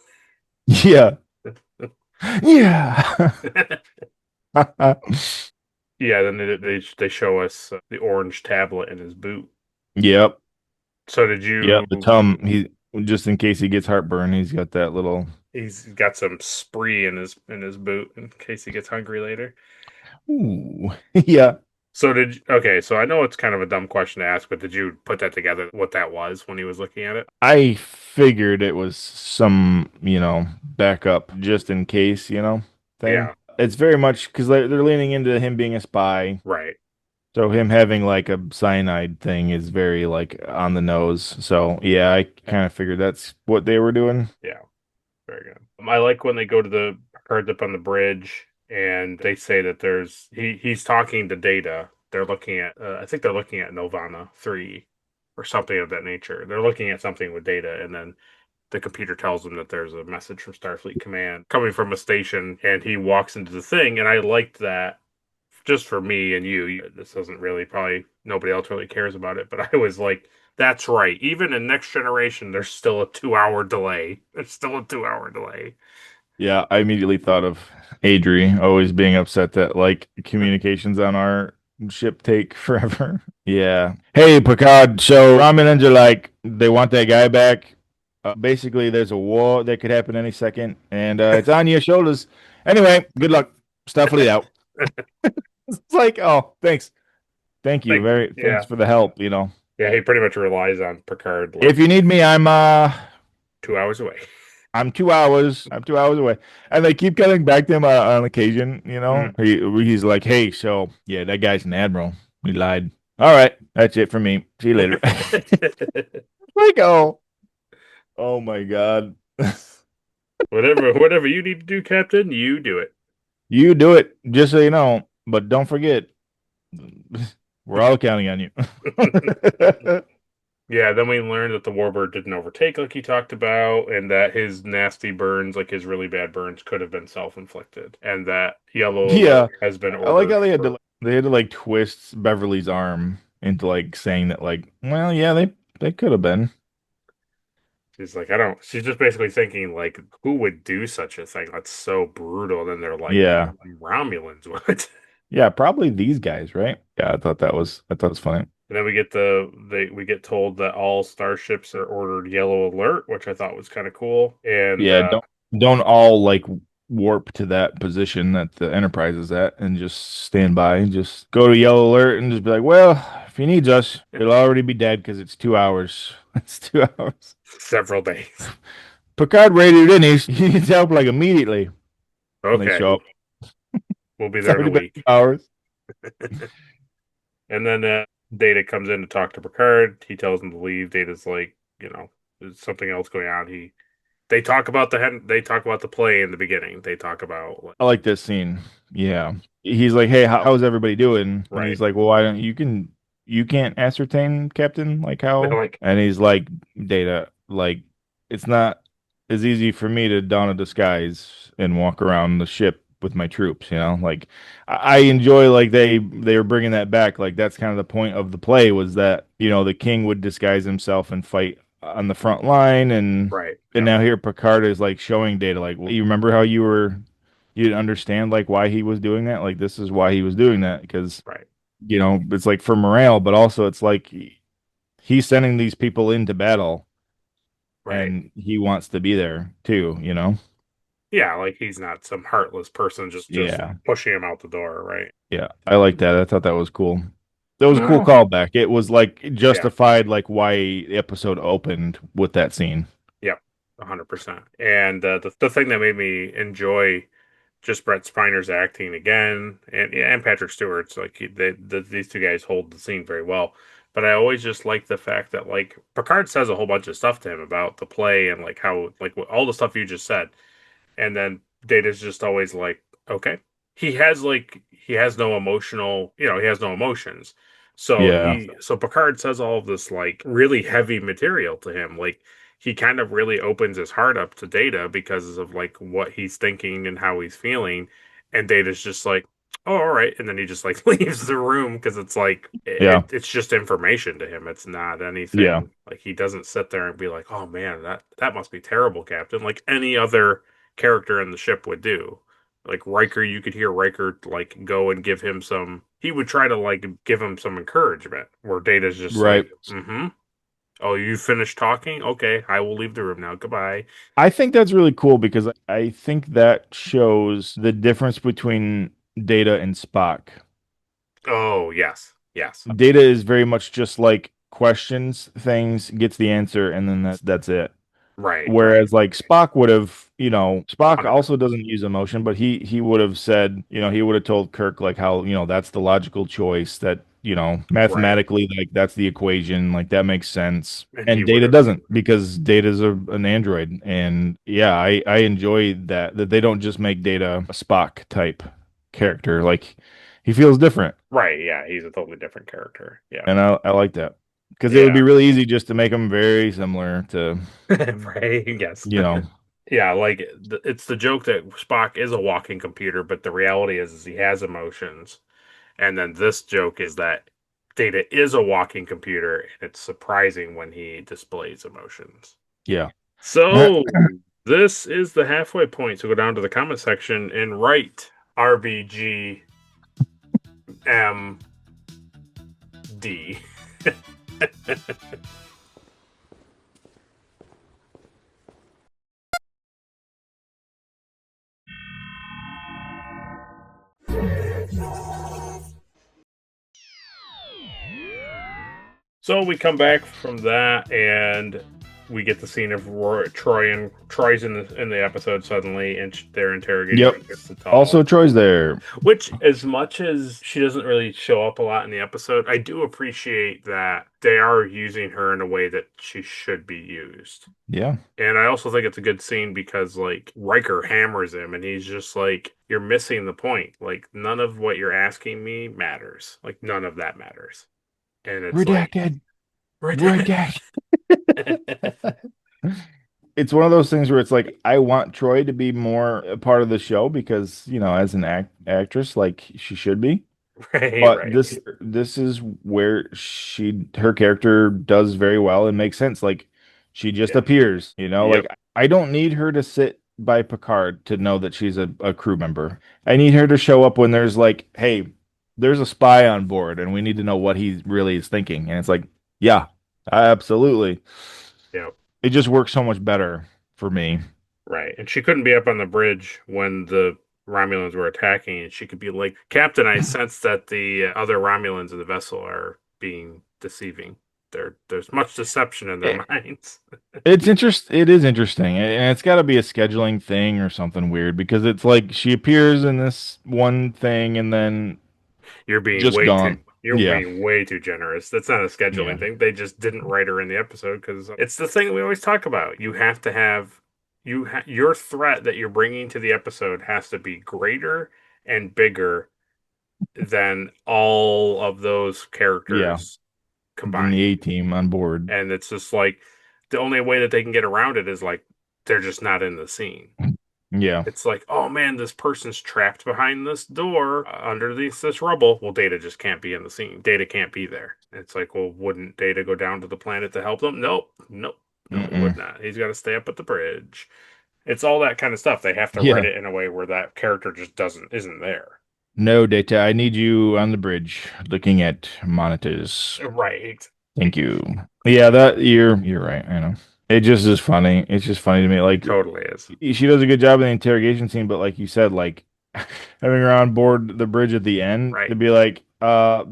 Yeah. Yeah. Yeah, then they show us the orange tablet in his boot. Yep. So did you? Yep, the Tum. He just in case he gets heartburn, he's got that little. He's got some spree in his boot in case he gets hungry later. Ooh, yeah. So okay, so I know it's kind of a dumb question to ask, but did you put that together what that was when he was looking at it? I figured it was some, backup just in case, thing. Yeah. It's very much because they're leaning into him being a spy. Right. So him having like a cyanide thing is very like on the nose. So yeah, I kind of figured that's what they were doing. Yeah. Very good. I like when they go to the card up on the bridge and they say that he's talking to Data. They're looking at I think they're looking at Nirvana 3 or something of that nature. They're looking at something with Data, and then the computer tells him that there's a message from Starfleet Command coming from a station, and he walks into the thing, and I liked that. Just for me and you, this doesn't really, probably nobody else really cares about it, but I was like, that's right. Even in Next Generation, there's still a 2 hour delay. There's still a 2 hour delay. Yeah, I immediately thought of Adri always being upset that like communications on our ship take forever. Yeah. Hey, Picard. So Romulans are like they want that guy back. Basically, there's a war that could happen any second, and it's on your shoulders. Anyway, good luck. Starfleet out. It's like, oh, thanks. Thank you. Thanks for the help, Yeah, he pretty much relies on Picard. If you need me, I'm 2 hours away. I'm 2 hours. I'm 2 hours away. And they keep coming back to him on occasion, He's like, hey, so yeah, that guy's an admiral. We lied. All right, that's it for me. See you later. Like, oh my God. Whatever you need to do, Captain, you do it. You do it, just so you know. But don't forget, we're all counting on you. Yeah, then we learned that the warbird didn't overtake like he talked about, and that his nasty burns, like his really bad burns, could have been self-inflicted, and that Yellow has been ordered. I like how they had to like twist Beverly's arm into like saying that like, well, yeah, they could have been. She's like, she's just basically thinking like, who would do such a thing? That's so brutal. And then they're like, yeah, Romulans would. Yeah, probably these guys, right? Yeah, I thought it was funny. And then we get told that all starships are ordered yellow alert, which I thought was kind of cool. And yeah, don't all like warp to that position that the Enterprise is at and just stand by. Just go to yellow alert and just be like, well, if he needs us, it'll already be dead because it's 2 hours. It's 2 hours. Several days. Picard radioed in. He needs help like immediately. Okay. Show up. We'll be there in a week. Hours. And then Data comes in to talk to Picard. He tells him to leave. Data's like, there's something else going on. They talk about the play in the beginning. They talk about. I like this scene. Yeah, he's like, "Hey, how's everybody doing?" Right. And he's like, "Well, why don't you can't ascertain, Captain, like how?" And he's like, "Data, like it's not as easy for me to don a disguise and walk around the ship with my troops, Like I enjoy like they were bringing that back. Like that's kind of the point of the play was that the king would disguise himself and fight on the front line, and now here Picard is like showing Data like, well, you remember how you didn't understand like why he was doing that, like this is why he was doing that because it's like for morale, but also it's like he's sending these people into battle and he wants to be there too, Yeah, like he's not some heartless person just pushing him out the door, right? Yeah, I like that. I thought that was cool. That was a cool callback. It was like justified, like why the episode opened with that scene. Yep, 100%. And the thing that made me enjoy just Brett Spiner's acting again, and Patrick Stewart's like these two guys hold the scene very well. But I always just like the fact that like Picard says a whole bunch of stuff to him about the play and like how like all the stuff you just said, and then Data's just always like, okay. He has no emotional, he has no emotions. So so Picard says all of this like really heavy material to him. Like he kind of really opens his heart up to Data because of like what he's thinking and how he's feeling. And Data's just like, oh, all right. And then he just like leaves the room because it's like, it's just information to him. It's not anything. Yeah. Like he doesn't sit there and be like, oh man, that must be terrible, Captain. Like any other character in the ship would do. Like Riker, you could hear Riker like go and give him some. He would try to like give him some encouragement. Where Data's just like, Oh, you finished talking? Okay, I will leave the room now. Goodbye. I think that's really cool because I think that shows the difference between Data and Spock. Oh, yes. Yes. Data is very much just like questions things, gets the answer, and then that's it. Right, Whereas like Spock would have, Spock 100%. also doesn't use emotion, but he would have said, he would have told Kirk like how, that's the logical choice that, Right. mathematically like that's the equation, like that makes sense. And he And would Data have. doesn't because Data's an android. And yeah, I enjoy that they don't just make Data a Spock type character. Like he feels different. Right, yeah, he's a totally different character. Yeah. And I like that. Because it would be Yeah. really easy just to make them very similar to, Right, yes. you know, Yeah, like it's the joke that Spock is a walking computer, but the reality is he has emotions. And then this joke is that Data is a walking computer, and it's surprising when he displays emotions. yeah. So this is the halfway point. So go down to the comment section and write RBGMD. So we come back from that, and we get the scene of Troy's in the episode suddenly, and their interrogation Yep. gets to talk. Also, Troy's there. Which, as much as she doesn't really show up a lot in the episode, I do appreciate that they are using her in a way that she should be used. Yeah. And I also think it's a good scene because, like, Riker hammers him, and he's just like, "You're missing the point. Like, none of what you're asking me matters. Like, none of that matters." And it's Redacted. like, Redacted. It's one of those things where it's like I want Troy to be more a part of the show because, as an actress, like she should be. right, But right. this is where her character does very well and makes sense. Like she just Yeah. appears, Yep. like I don't need her to sit by Picard to know that she's a crew member. I need her to show up when there's like, hey, there's a spy on board and we need to know what he really is thinking. And it's like, yeah, absolutely. Yep. It just works so much better for me. Right. And she couldn't be up on the bridge when the Romulans were attacking, and she could be like, "Captain, I sense that the other Romulans in the vessel are being deceiving. There's much deception in their minds." It is interesting, and it's got to be a scheduling thing or something weird because it's like she appears in this one thing and then You're being just gone. being way too generous. That's not a scheduling thing. They just didn't write her in the episode because it's the thing we always talk about. You have to have your threat that you're bringing to the episode has to be greater and bigger than all of those characters combined. The A-team on board. And it's just like the only way that they can get around it is like they're just not in the scene. Yeah. It's like, oh man, this person's trapped behind this door under this rubble. Well, Data just can't be in the scene. Data can't be there. It's like, well, wouldn't Data go down to the planet to help them? Nope. No, he would not. He's got to stay up at the bridge. It's all that kind of stuff. They have to write it in a way where that character just isn't there. No, Data, I need you on the bridge looking at monitors. Right. Thank you. Yeah, that you're right. I know. It just is funny. It's just funny to me. Like Totally is. she does a good job in the interrogation scene, but like you said, like having her on board the bridge at the end to be like,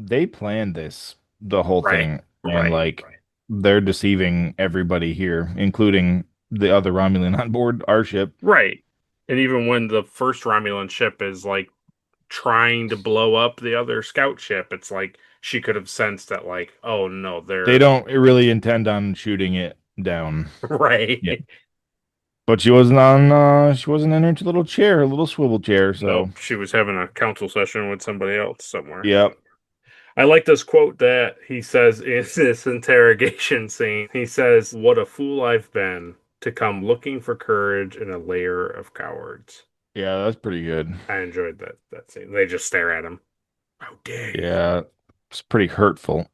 they planned this the whole thing, and like they're deceiving everybody here, including the other Romulan on board our ship. Right. And even when the first Romulan ship is like trying to blow up the other scout ship, it's like she could have sensed that, like, oh no, they don't really intend on shooting it down. Right. Yeah. But she wasn't in her little chair, her little swivel chair, so nope, she was having a council session with somebody else somewhere. Yep. I like this quote that he says in this interrogation scene. He says, "What a fool I've been to come looking for courage in a lair of cowards." Yeah, that's pretty good. I enjoyed that scene. They just stare at him. How dare you? Yeah, it's pretty hurtful.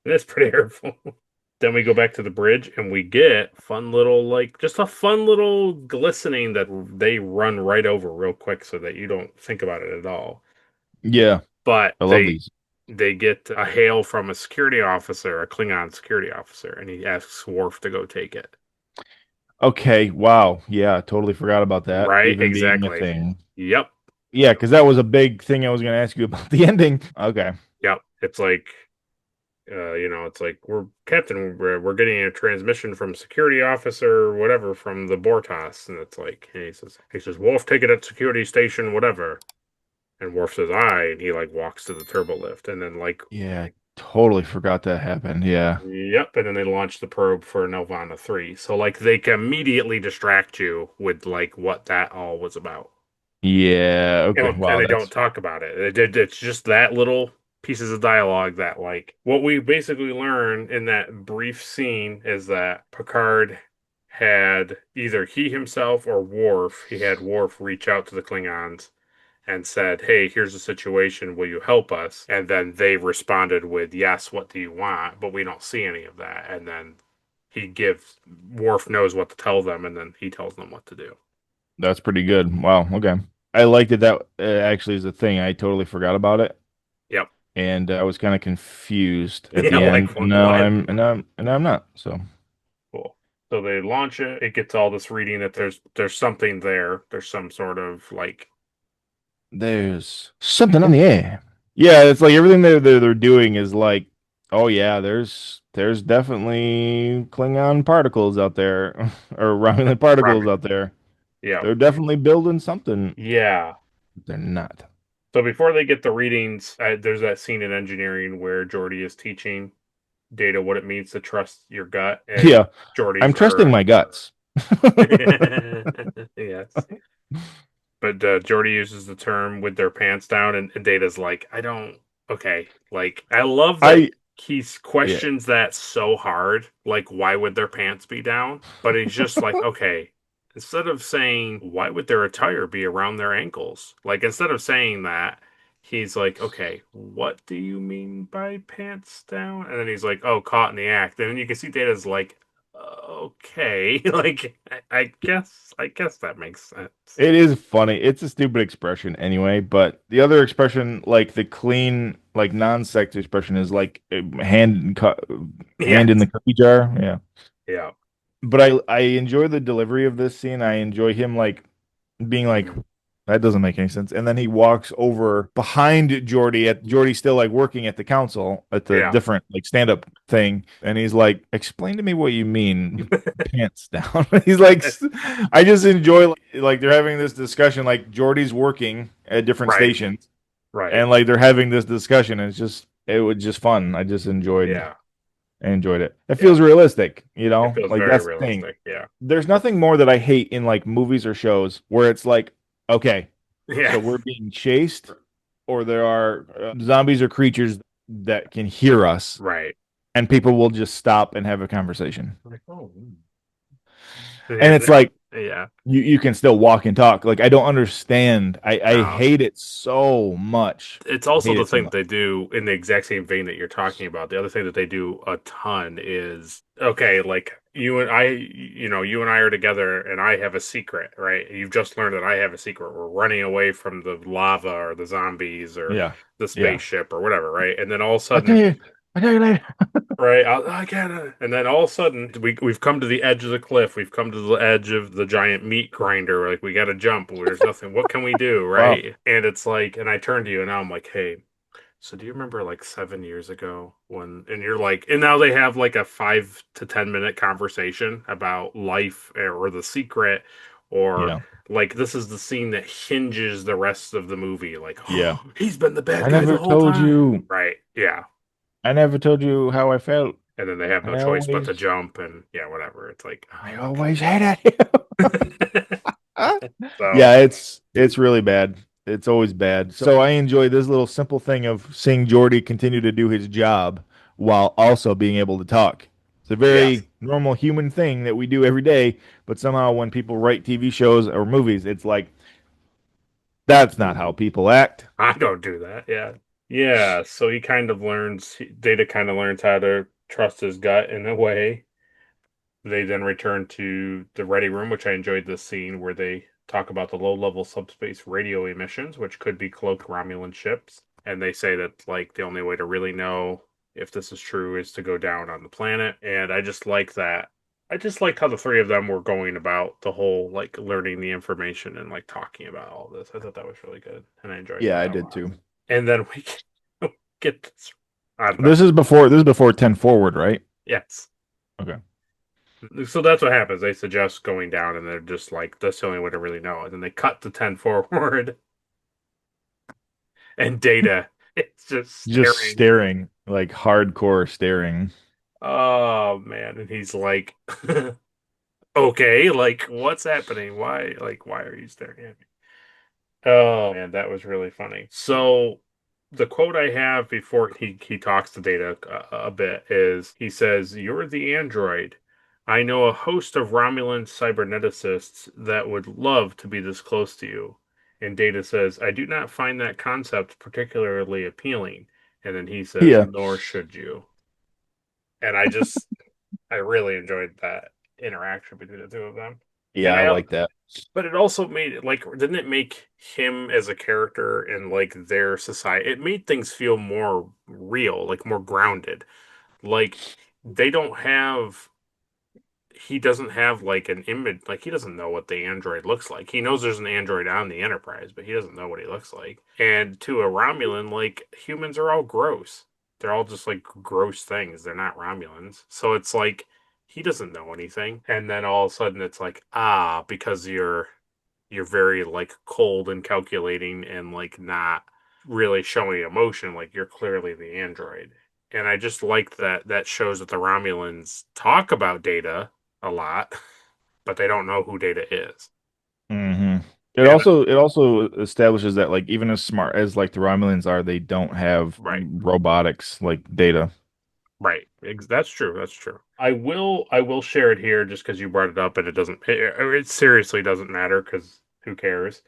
It's pretty hurtful. Then we go back to the bridge and we get just a fun little glistening that they run right over real quick so that you don't think about it at all. Yeah. But I love these. they get a hail from a security officer, a Klingon security officer, and he asks Worf to go take it. Okay, wow. Yeah, totally forgot about that Right? even being a Exactly. thing. Yep. Yeah, because that was a big thing I was going to ask you about the ending. Okay. Yep. It's like, it's like we're Captain, we're getting a transmission from security officer or whatever from the Bortas, and it's like he says Worf, take it at security station, whatever. And Worf says aye, and he like walks to the turbo lift, and then like Yeah, totally forgot that happened. Yeah. yep, and then they launch the probe for Nelvana 3. So like they can immediately distract you with like what that all was about. Yeah. Okay. And Wow. they don't That's talk about it. It's just that little pieces of dialogue that like what we basically learn in that brief scene is that Picard had either he himself or Worf, he had Worf reach out to the Klingons and said, "Hey, here's the situation. Will you help us?" And then they responded with, "Yes, what do you want?" But we don't see any of that. And then Worf knows what to tell them, and then he tells them what to do. that's pretty good. Wow. Okay. I liked it. That actually is a thing. I totally forgot about it, Yep. and I was kind of confused at Yeah, the end. like And now what? I'm not. So Cool. So they launch it. It gets all this reading that there's something there. There's some sort of like there's something on the air. Yeah, it's like everything they're doing is like, oh yeah, there's definitely Klingon particles out there, or Romulan particles Robert. out there. Yeah. They're definitely building something. Yeah. They're not. So before they get the readings, there's that scene in engineering where Geordi is teaching Data what it means to trust your gut, and Yeah, I'm Geordi's trusting my guts. yes. But Geordi uses the term with their pants down, and Data's like, I don't. Okay, like I love that I he yeah. questions that so hard. Like, why would their pants be down? But he's just like, okay. Instead of saying, why would their attire be around their ankles? Like, instead of saying that, he's like, okay, what do you mean by pants down? And then he's like, oh, caught in the act. And then you can see Data's like, okay, like I guess that makes sense. It is funny. It's a stupid expression anyway, but the other expression, like the clean, like non-sex expression, is like Yeah, hand in the cookie jar. Yeah. yeah, But I enjoy the delivery of this scene. I enjoy him like being like, that doesn't make any sense. And then he walks over behind Jordy at Jordy's still like working at the council at the yeah. different like stand-up thing. And he's like, explain to me what you mean pants down. He's like, I just enjoy like they're having this discussion, like Jordy's working at different Right, stations right. and like they're having this discussion. And it was just fun. Yeah, I enjoyed it. It yeah. feels realistic, It feels like very that's the thing. realistic. Yeah, There's nothing more that I hate in like movies or shows where it's like, okay, yeah. so we're being chased, or there are zombies or creatures that can hear us, Right. and people will just stop and have a conversation. Like, oh, And it's like yeah. you can still walk and talk. Like I don't understand. I No. hate it so much. It's I also hate the it so thing that much. they do in the exact same vein that you're talking about. The other thing that they do a ton is okay, like you and I are together and I have a secret, right? You've just learned that I have a secret. We're running away from the lava or the zombies or Yeah, the yeah. spaceship or whatever, right? And then all of a I'll tell sudden, you. I'll tell you later. right, I get it. And then all of a sudden, we've come to the edge of the cliff. We've come to the edge of the giant meat grinder. Like we got to jump. There's nothing. What can we do, Wow. right? And it's like, and I turn to you and now I'm like, hey. So do you remember like 7 years ago when, and you're like, and now they have like a 5 to 10 minute conversation about life or the secret, or Yeah. like this is the scene that hinges the rest of the movie. Like, Yeah. oh, he's been the bad I guy the never whole told time. you. Right. Yeah. I never told you how I felt. And then they have no I choice but to always, jump and yeah, whatever. It's like, I oh, always hated you. okay. So, Yeah, it's really bad. It's always bad. So I enjoy this little simple thing of seeing Jordy continue to do his job while also being able to talk. It's a yes, very normal human thing that we do every day, but somehow when people write TV shows or movies, it's like that's not how people act. I don't do that. Yeah. Yeah. So he kind of Data kind of learns how to trust his gut in a way. They then return to the ready room, which I enjoyed this scene where they talk about the low level subspace radio emissions, which could be cloaked Romulan ships. and they say that like the only way to really know if this is true is to go down on the planet. And I just like that. I just liked how the three of them were going about the whole like learning the information and like talking about all this. I thought that was really good, and I enjoyed Yeah, that I a did lot. too. And then we get this. This is before 10 forward, right? Yes. Okay. So that's what happens. They suggest going down, and they're just like, that's the only way to really know. And then they cut to 10 forward, and Data, it's just staring, like hardcore staring. Oh, man. And he's like, okay, like, what's happening? Why are you staring at me? Oh, man, that was really funny. So the quote I have before he talks to Data a bit is he says, "You're the android. I know a host of Romulan cyberneticists that would love to be this close to you." And Data says, "I do not find that concept particularly appealing." And then he says, Yeah. "Nor should you." And I really enjoyed that interaction between the two of them. Yeah, And I like that. but it also made it like, didn't it make him as a character in like their society? It made things feel more real, like more grounded. Like they don't have, he doesn't have like an image, like he doesn't know what the android looks like. He knows there's an android on the Enterprise, but he doesn't know what he looks like. And to a Romulan, like humans are all gross. They're all just like gross things. They're not Romulans. So it's like he doesn't know anything. And then all of a sudden it's like, because you're very like cold and calculating and like not really showing emotion, like you're clearly the android. And I just like that shows that the Romulans talk about Data a lot, but they don't know who Data is. Mm-hmm. It also establishes that like even as smart as like the Romulans are, they don't have robotics like Data. Right. That's true. That's true. I will share it here just because you brought it up, and it seriously doesn't matter because who cares?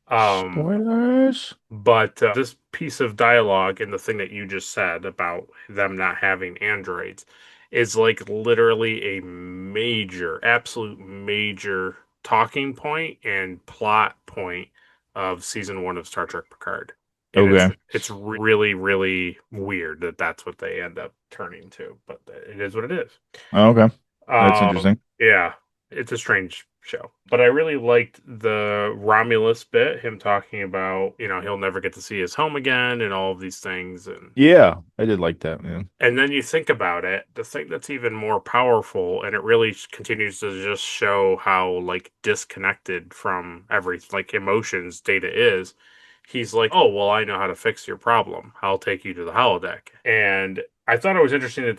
Spoilers. But this piece of dialogue and the thing that you just said about them not having androids is like literally a major, absolute major talking point and plot point of season 1 of Star Trek Picard. And Okay. it's really, really weird that that's what they end up turning to, but it is what it is. Oh, okay. That's interesting. Yeah, it's a strange show. But I really liked the Romulus bit, him talking about, he'll never get to see his home again and all of these things. And Yeah, I did like that, man. and then you think about it, the thing that's even more powerful, and it really continues to just show how like disconnected from every like emotions Data is. He's like, "Oh, well, I know how to fix your problem. I'll take you to the holodeck." And I thought it was interesting that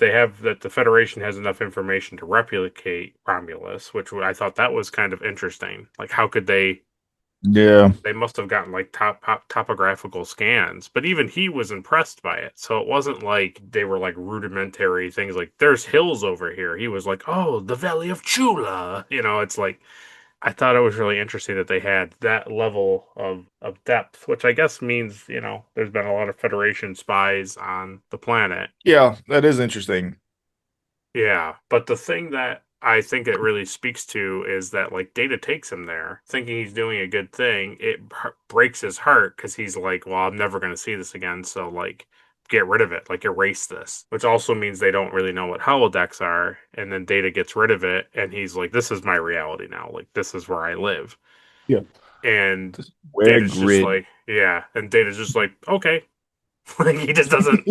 the Federation has enough information to replicate Romulus, which I thought that was kind of interesting. Like, how could they? Yeah. They must have gotten like topographical scans, but even he was impressed by it. So it wasn't like they were like rudimentary things like there's hills over here. He was like, "Oh, the Valley of Chula." It's like I thought it was really interesting that they had that level of depth, which I guess means, there's been a lot of Federation spies on the planet. Yeah, that is interesting. Yeah, but the thing that I think it really speaks to is that, like, Data takes him there thinking he's doing a good thing. It breaks his heart because he's like, well, I'm never going to see this again, so, like, get rid of it, like erase this, which also means they don't really know what holodecks are. And then Data gets rid of it, and he's like, "This is my reality now. Like this is where I live." Yeah, and where Data's grid. just like, yeah, and Data's just like, okay, like he just doesn't.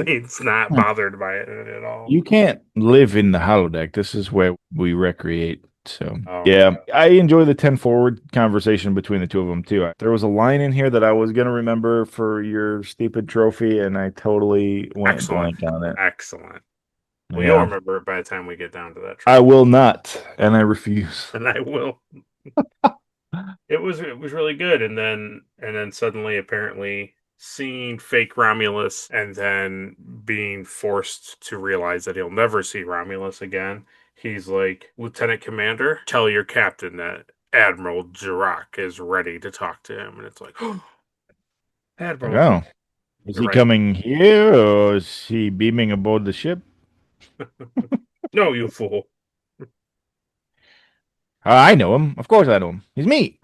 He's not bothered by it at all. You can't live in the holodeck. This is where we recreate. So yeah, I enjoy the 10 forward conversation between the two of them too. There was a line in here that I was gonna remember for your stupid trophy, and I totally went blank on it. Excellent. Well, Yeah. you'll remember it by the time we get down to that trophy. I will not, and I refuse. And I will. It was really good, and then suddenly, apparently, seeing fake Romulus and then being forced to realize that he'll never see Romulus again. He's like, "Lieutenant Commander, tell your captain that Admiral Jirok is ready to talk to him." And it's like, oh, Admiral. Oh, is he coming here or is he beaming aboard the ship? No, you fool. I know him. Of course I know him. He's me.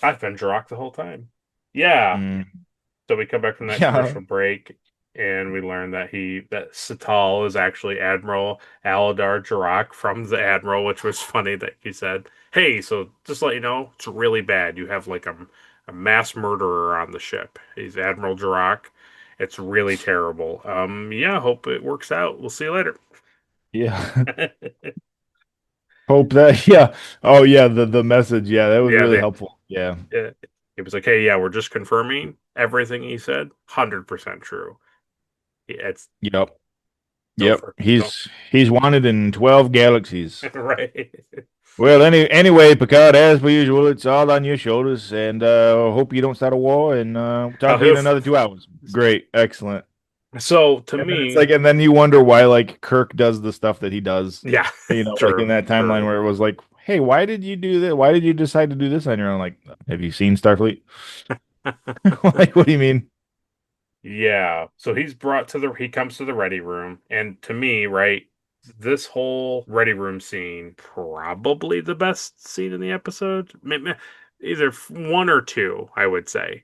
I've been Jirok the whole time. Yeah. Mm. So we come back from that Yeah. commercial break, and we learn that that Satal is actually Admiral Aladar Jarak from the Admiral, which was funny that he said, "Hey, so just to let you know, it's really bad. You have like a mass murderer on the ship. He's Admiral Jarak. It's really terrible. Yeah, hope it works out. We'll see you later." Yeah. Hope that. Yeah. Oh yeah. The message. Yeah, that was Yeah, really helpful. Yeah. yeah. It was like, "Hey, yeah, we're just confirming everything he said. 100% true. Yeah, it's Yep. don't Yep. for don't He's wanted in 12 galaxies. right." Well, anyway, Picard, as per usual, it's all on your shoulders, and hope you don't start a war. And talk to you in another 2 hours. Great, excellent. So to And then it's me, like, and then you wonder why like Kirk does the stuff that he does. yeah, Like in true, that timeline true. where it was like, hey, why did you do that? Why did you decide to do this on your own? Like, have you seen Starfleet? Like, what do you mean? Yeah. So he comes to the ready room, and to me, right, this whole ready room scene probably the best scene in the episode. Either one or two, I would say.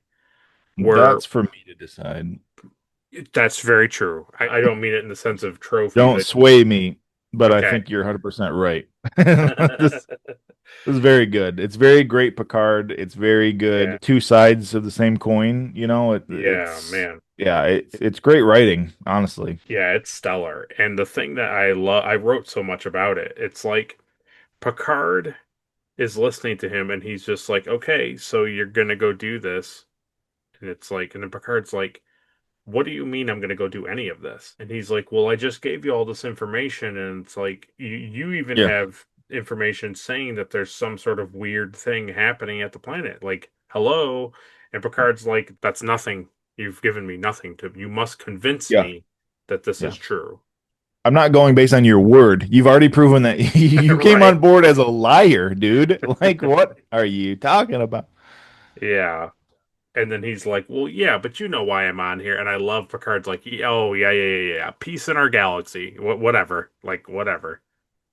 Where That's for me to decide. that's very true. I don't mean it in the sense of trophy Don't that sway me, but I okay. think you're 100% right. This is very good. It's very great Picard. It's very Yeah. good. Two sides of the same coin. Yeah, It's man. yeah, it's great writing, honestly. Yeah, it's stellar. And the thing that I wrote so much about it. It's like Picard is listening to him and he's just like, "Okay, so you're going to go do this." And it's like and then Picard's like, "What do you mean I'm going to go do any of this?" And he's like, "Well, I just gave you all this information and it's like you even Yeah, have information saying that there's some sort of weird thing happening at the planet. Like, hello?" And Picard's like, "That's nothing. You've given me nothing to you must convince yeah, me that this yeah. is true." I'm not going based on your word. You've already proven that you came Right. on board as a liar, dude. Like, what are you talking about? Yeah. And then he's like, "Well, yeah, but you know why I'm on here." And I love Picard's like, "Oh, yeah, yeah, yeah, yeah. Peace in our galaxy. Whatever. Like, whatever.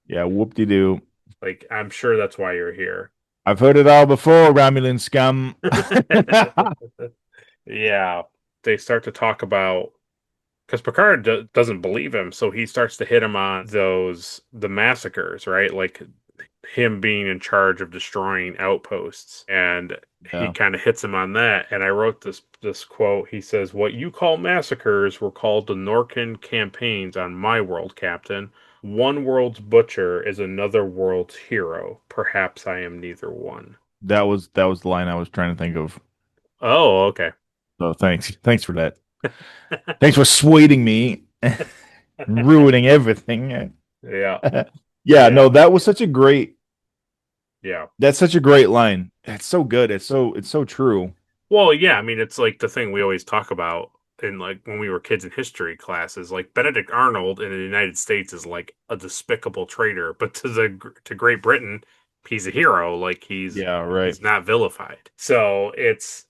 Yeah, whoop-de-doo. Like, I'm sure that's why you're here." I've heard it all before, Romulan scum. Yeah. They start to talk about because Picard doesn't believe him, so he starts to hit him on the massacres, right? Like him being in charge of destroying outposts, and he Yeah, kind of hits him on that. And I wrote this quote. He says, "What you call massacres were called the Norcan campaigns on my world, Captain. One world's butcher is another world's hero. Perhaps I am neither one." that was the line I was trying to think of. Oh, okay. So thanks for that. Thanks for sweating me, ruining everything. Yeah, Yeah, no, yeah, that was such a great. yeah. That's such a great line. It's so good. It's so true. Well, yeah, I mean, it's like the thing we always talk about in like when we were kids in history classes. Like Benedict Arnold in the United States is like a despicable traitor, but to Great Britain, he's a hero. Like Yeah, right. he's not vilified. So it's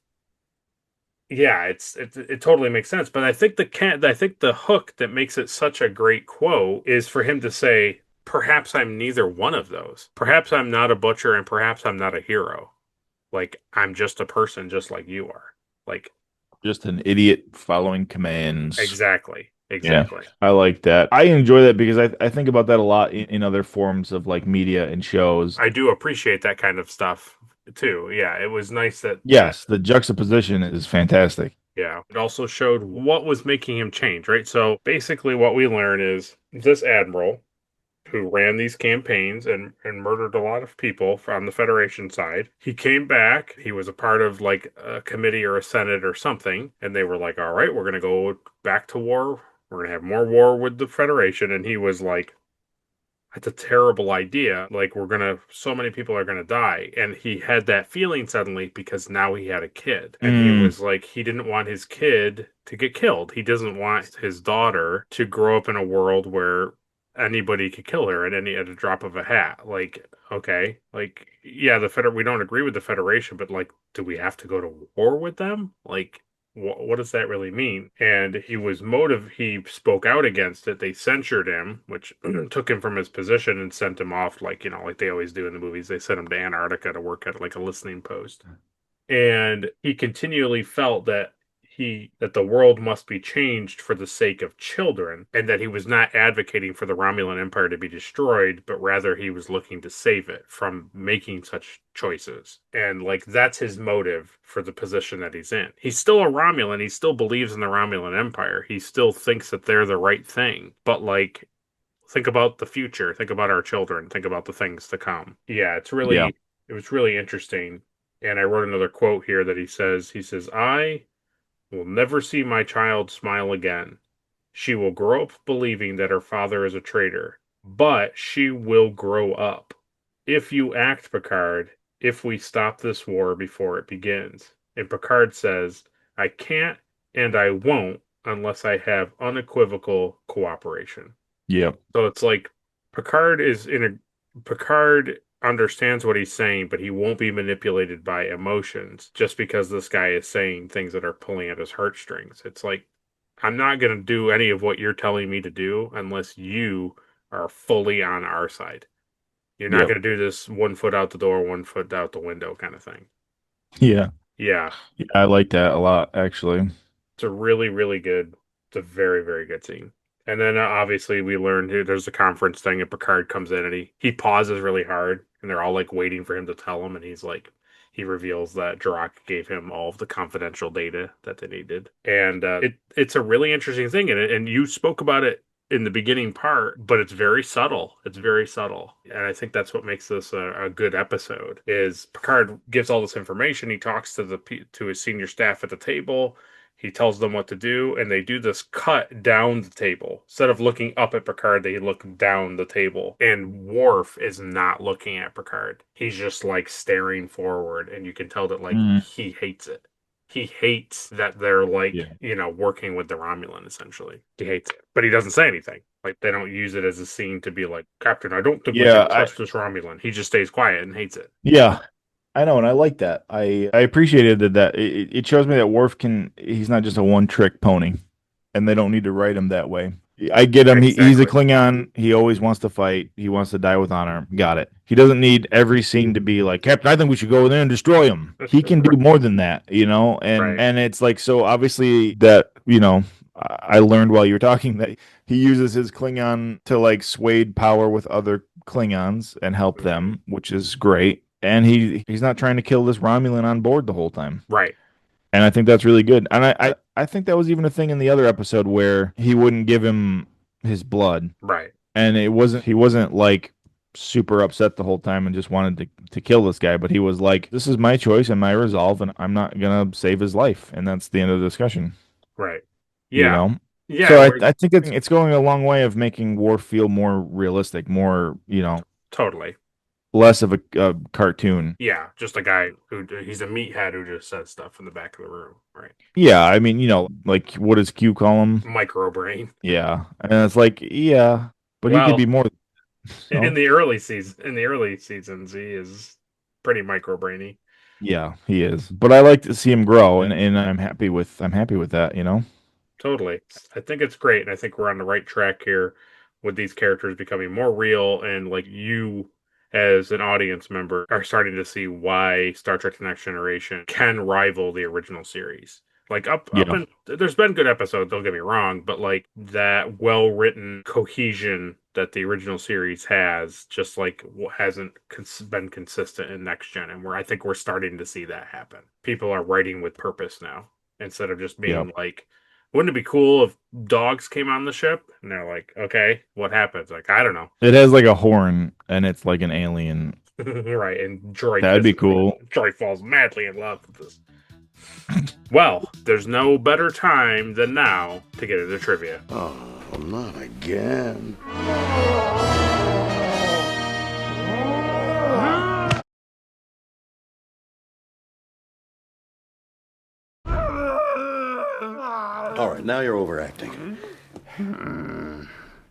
yeah, it totally makes sense. But I think the hook that makes it such a great quote is for him to say, "Perhaps I'm neither one of those. Perhaps I'm not a butcher, and perhaps I'm not a hero." Like I'm just a person just like you are. Like Just an idiot following commands. exactly. Yeah, Exactly. I like that. I enjoy that because I think about that a lot in other forms of like media and shows. I do appreciate that kind of stuff too. Yeah, it was nice that Yes, the juxtaposition is fantastic. yeah, it also showed what was making him change, right? So basically what we learn is this admiral who ran these campaigns and murdered a lot of people on the Federation side. He came back. He was a part of like a committee or a senate or something, and they were like, "All right, we're going to go back to war. We're going to have more war with the Federation." And he was like, "It's a terrible idea. Like so many people are gonna die." And he had that feeling suddenly because now he had a kid. And he Mm, was like, he didn't want his kid to get killed. He doesn't want his daughter to grow up in a world where anybody could kill her at a drop of a hat. Like, okay. Like, yeah, we don't agree with the Federation, but like, do we have to go to war with them? Like what does that really mean? And he spoke out against it. They censured him, which took him from his position and sent him off like, like they always do in the movies. They sent him to Antarctica to work at like a listening post. And he continually felt that the world must be changed for the sake of children, and that he was not advocating for the Romulan Empire to be destroyed, but rather he was looking to save it from making such choices. And like that's his motive for the position that he's in. He's still a Romulan, he still believes in the Romulan Empire. He still thinks that they're the right thing. But like think about the future, think about our children, think about the things to come. Yeah, Yeah. it was really interesting. And I wrote another quote here that he says, I will never see my child smile again. She will grow up believing that her father is a traitor, but she will grow up. If you act, Picard, if we stop this war before it begins. And Picard says, I can't and I won't unless I have unequivocal cooperation. Yep. So it's like Picard understands what he's saying, but he won't be manipulated by emotions just because this guy is saying things that are pulling at his heartstrings. It's like, I'm not going to do any of what you're telling me to do unless you are fully on our side. You're not Yep. going to do this 1 foot out the door, 1 foot out the window kind of thing. Yeah. Yeah. Yeah, I like that a lot, actually. It's a really, really good, it's a very, very good scene. And then obviously we learned there's a conference thing and Picard comes in and he pauses really hard and they're all like waiting for him to tell him, and he's like, he reveals that Jirok gave him all of the confidential data that they needed. And it's a really interesting thing. And you spoke about it in the beginning part, but it's very subtle. It's very subtle. And I think that's what makes this a good episode is Picard gives all this information. He talks to his senior staff at the table. He tells them what to do, and they do this cut down the table. Instead of looking up at Picard, they look down the table. And Worf is not looking at Picard. He's just like staring forward, and you can tell that like he hates it. He hates that they're like, working with the Romulan, essentially. He hates it. But he doesn't say anything. Like, they don't use it as a scene to be like, Captain, I don't think we can trust this Romulan. He just stays quiet and hates it. Yeah. I know, and I like that. I appreciated that. It shows me that Worf he's not just a one-trick pony, and they don't need to write him that way. I get him. Exactly. He's a Klingon. He always wants to fight. He wants to die with honor. Got it. He doesn't need every scene to be like, Captain, I think we should go in there and destroy him. He can do more than that, and it's like, so obviously that, I learned while you were talking that he uses his Klingon to like sway power with other Klingons and help them, which is great. And he's not trying to kill this Romulan on board the whole time. Right. And I think that's really good. And I think that was even a thing in the other episode where he wouldn't give him his blood. Right. And he wasn't like super upset the whole time and just wanted to kill this guy, but he was like, this is my choice and my resolve, and I'm not going to save his life. And that's the end of the discussion. Right. Yeah. Yeah. So I think it's going a long way of making Worf feel more realistic, more, Totally. less of a cartoon. Yeah, just a guy he's a meathead who just says stuff in the back of the room, right? Yeah, I mean, like, what does Q call him? Microbrain. Yeah, and it's like, yeah, but he could be more. So. In the early seasons, he is pretty microbrainy. Yeah, he is. But I like to see him grow, and I'm happy with that. Totally, I think it's great, and I think we're on the right track here with these characters becoming more real, and like you, as an audience member, are starting to see why Star Trek: The Next Generation can rival the original series. Like there's been good episodes, don't get me wrong, but like that well-written cohesion that the original series has, just like hasn't been consistent in Next Gen, and where I think we're starting to see that happen. People are writing with purpose now instead of just being like, wouldn't it be cool if dogs came on the ship? And they're like, okay, what happens? Like, I don't know. It has like a horn, and it's like an alien. Right, and Joy. That'd be cool. Joy falls madly in love with this. Well, there's no better time than now to get into trivia. Oh, not again. All right, now you're overacting.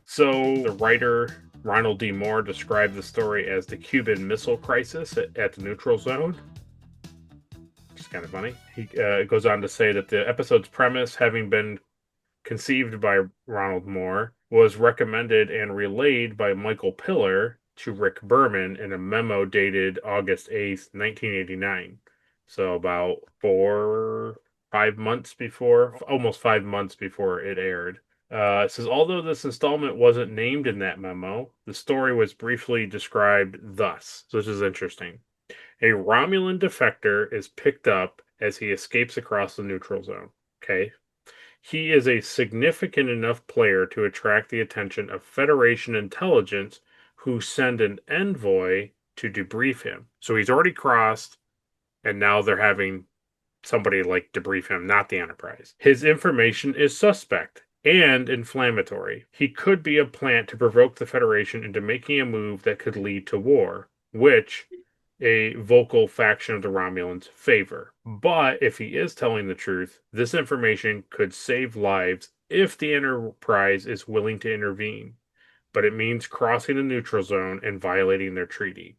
So, the writer Ronald D. Moore described the story as the Cuban Missile Crisis at the neutral zone. Which is kind of funny. He goes on to say that the episode's premise, having been conceived by Ronald Moore, was recommended and relayed by Michael Piller to Rick Berman in a memo dated August 8th, 1989. So about 5 months before, almost 5 months before it aired. It says, although this installment wasn't named in that memo, the story was briefly described thus. So this is interesting. A Romulan defector is picked up as he escapes across the neutral zone. Okay. He is a significant enough player to attract the attention of Federation intelligence who send an envoy to debrief him. So he's already crossed, and now they're having somebody like debrief him, not the Enterprise. His information is suspect and inflammatory. He could be a plant to provoke the Federation into making a move that could lead to war, which a vocal faction of the Romulans favor. But if he is telling the truth, this information could save lives if the Enterprise is willing to intervene. But it means crossing the neutral zone and violating their treaty.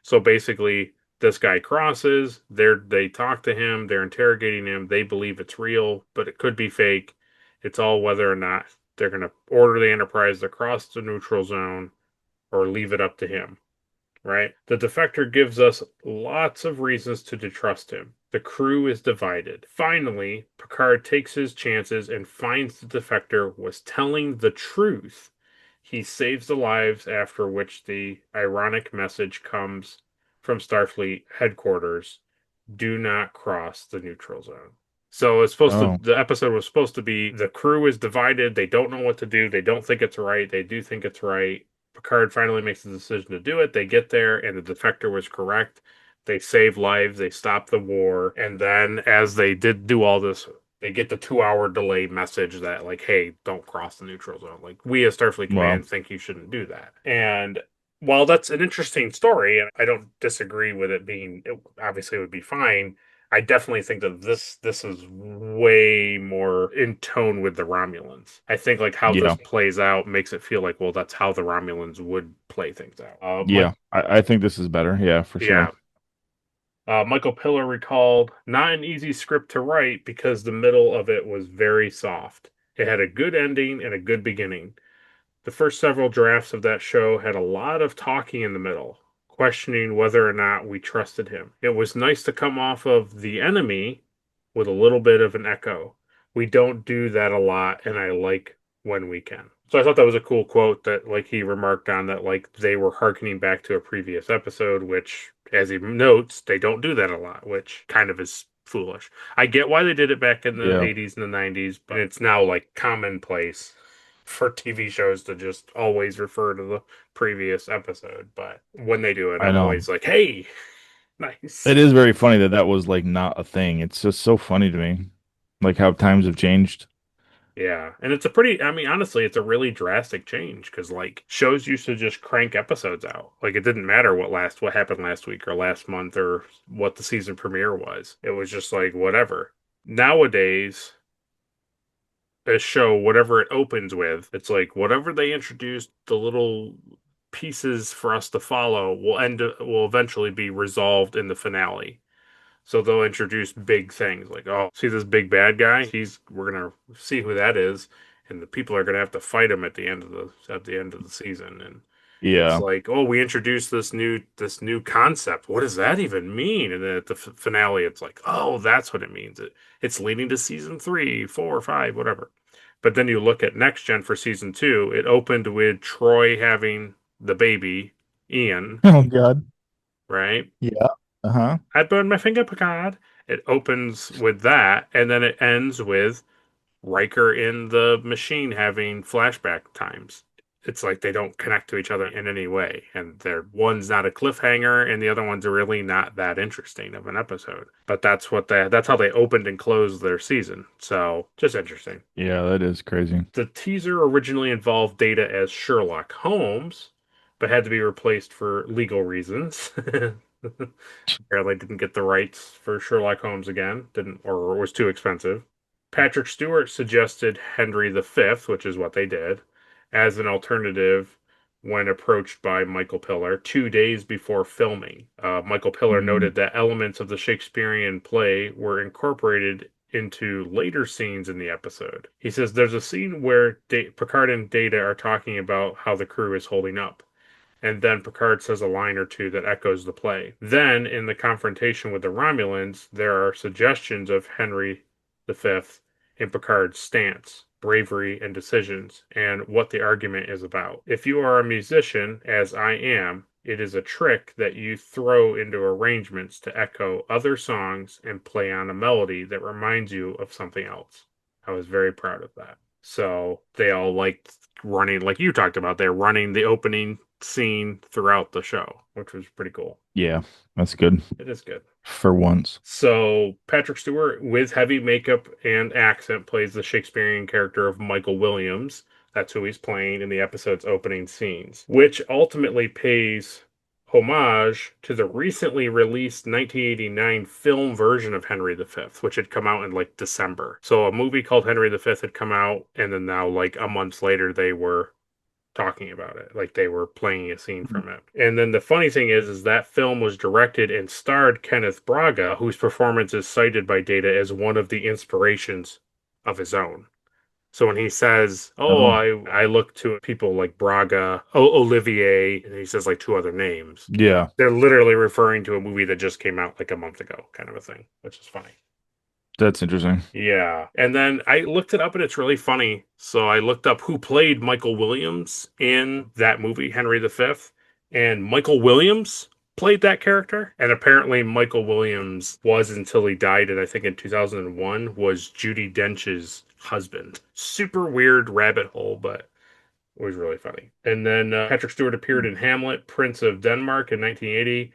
So basically, this guy crosses, they talk to him, they're interrogating him, they believe it's real, but it could be fake. It's all whether or not they're going to order the Enterprise to cross the neutral zone or leave it up to him. Right? The defector gives us lots of reasons to distrust him. The crew is divided. Finally, Picard takes his chances and finds the defector was telling the truth. He saves the lives, after which the ironic message comes from Starfleet headquarters: do not cross the neutral zone. So it's supposed to, the episode was supposed to be the crew is divided, they don't know what to do, they don't think it's right, they do think it's right. Picard finally makes the decision to do it. They get there, and the defector was correct. They save lives, they stop the war, and then as they did do all this, they get the 2-hour delay message that, like, hey, don't cross the neutral zone. Like, we as Starfleet Command think you shouldn't do that. And while that's an interesting story, and I don't disagree with it being, obviously it would be fine, I definitely think that this is way more in tone with the Romulans. I think like how this plays out makes it feel like, well, that's how the Romulans would play things out. I think this is better. Yeah, for sure. Michael Piller recalled, not an easy script to write because the middle of it was very soft. It had a good ending and a good beginning. The first several drafts of that show had a lot of talking in the middle, questioning whether or not we trusted him. It was nice to come off of The Enemy with a little bit of an echo. We don't do that a lot, and I like when we can. So I thought that was a cool quote that, like, he remarked on that, like, they were hearkening back to a previous episode, which, as he notes, they don't do that a lot, which kind of is foolish. I get why they did it back in the 80s and the 90s, but it's now, like, commonplace for TV shows to just always refer to the previous episode. But when they do it, I'm always like, hey, nice. It is very funny that was like not a thing. It's just so funny to me, like how times have changed. Yeah, and it's a pretty, I mean, honestly, it's a really drastic change because, like, shows used to just crank episodes out. Like, it didn't matter what happened last week or last month or what the season premiere was. It was just like, whatever. Nowadays, a show, whatever it opens with, it's like whatever they introduced, the little pieces for us to follow will eventually be resolved in the finale. So they'll introduce big things like, oh, see this big bad guy? We're gonna see who that is, and the people are gonna have to fight him at the end of the season. And it's like, oh, we introduced this new concept. What does that even mean? And then at the finale, it's like, oh, that's what it means. It's leading to season 3, 4, 5, whatever. But then you look at Next Gen for season 2. It opened with Troy having the baby, Ian. Oh God! Right? Yeah. I burned my finger, Picard. It opens with that, and then it ends with Riker in the machine having flashback times. It's like they don't connect to each other in any way, and one's not a cliffhanger, and the other one's really not that interesting of an episode. But that's how they opened and closed their season. So just interesting. Yeah, that is crazy. The teaser originally involved Data as Sherlock Holmes, but had to be replaced for legal reasons. Apparently didn't get the rights for Sherlock Holmes again, or was too expensive. Patrick Stewart suggested Henry V, which is what they did, as an alternative when approached by Michael Piller 2 days before filming. Michael Piller noted that elements of the Shakespearean play were incorporated into later scenes in the episode. He says there's a scene where Picard and Data are talking about how the crew is holding up. And then Picard says a line or two that echoes the play. Then, in the confrontation with the Romulans, there are suggestions of Henry V in Picard's stance, bravery, and decisions, and what the argument is about. If you are a musician, as I am, it is a trick that you throw into arrangements to echo other songs and play on a melody that reminds you of something else. I was very proud of that. So they all liked running, like you talked about, they're running the opening scene throughout the show, which was pretty cool. Yeah, that's good. It is good. For once. So Patrick Stewart, with heavy makeup and accent, plays the Shakespearean character of Michael Williams. That's who he's playing in the episode's opening scenes, which ultimately pays homage to the recently released 1989 film version of Henry V, which had come out in like December. So a movie called Henry V had come out, and then now like a month later they were talking about it, like they were playing a scene from it. And then the funny thing is that film was directed and starred Kenneth Braga, whose performance is cited by Data as one of the inspirations of his own. So when he says, I look to people like Braga, Olivier, and he says like two other names. Yeah. They're literally referring to a movie that just came out like a month ago, kind of a thing, which is funny. That's interesting. Yeah. And then I looked it up and it's really funny. So I looked up who played Michael Williams in that movie, Henry V. And Michael Williams played that character. And apparently Michael Williams was, until he died, and I think in 2001, was Judi Dench's husband. Super weird rabbit hole, but it was really funny. And then Patrick Stewart appeared in Hamlet, Prince of Denmark in 1980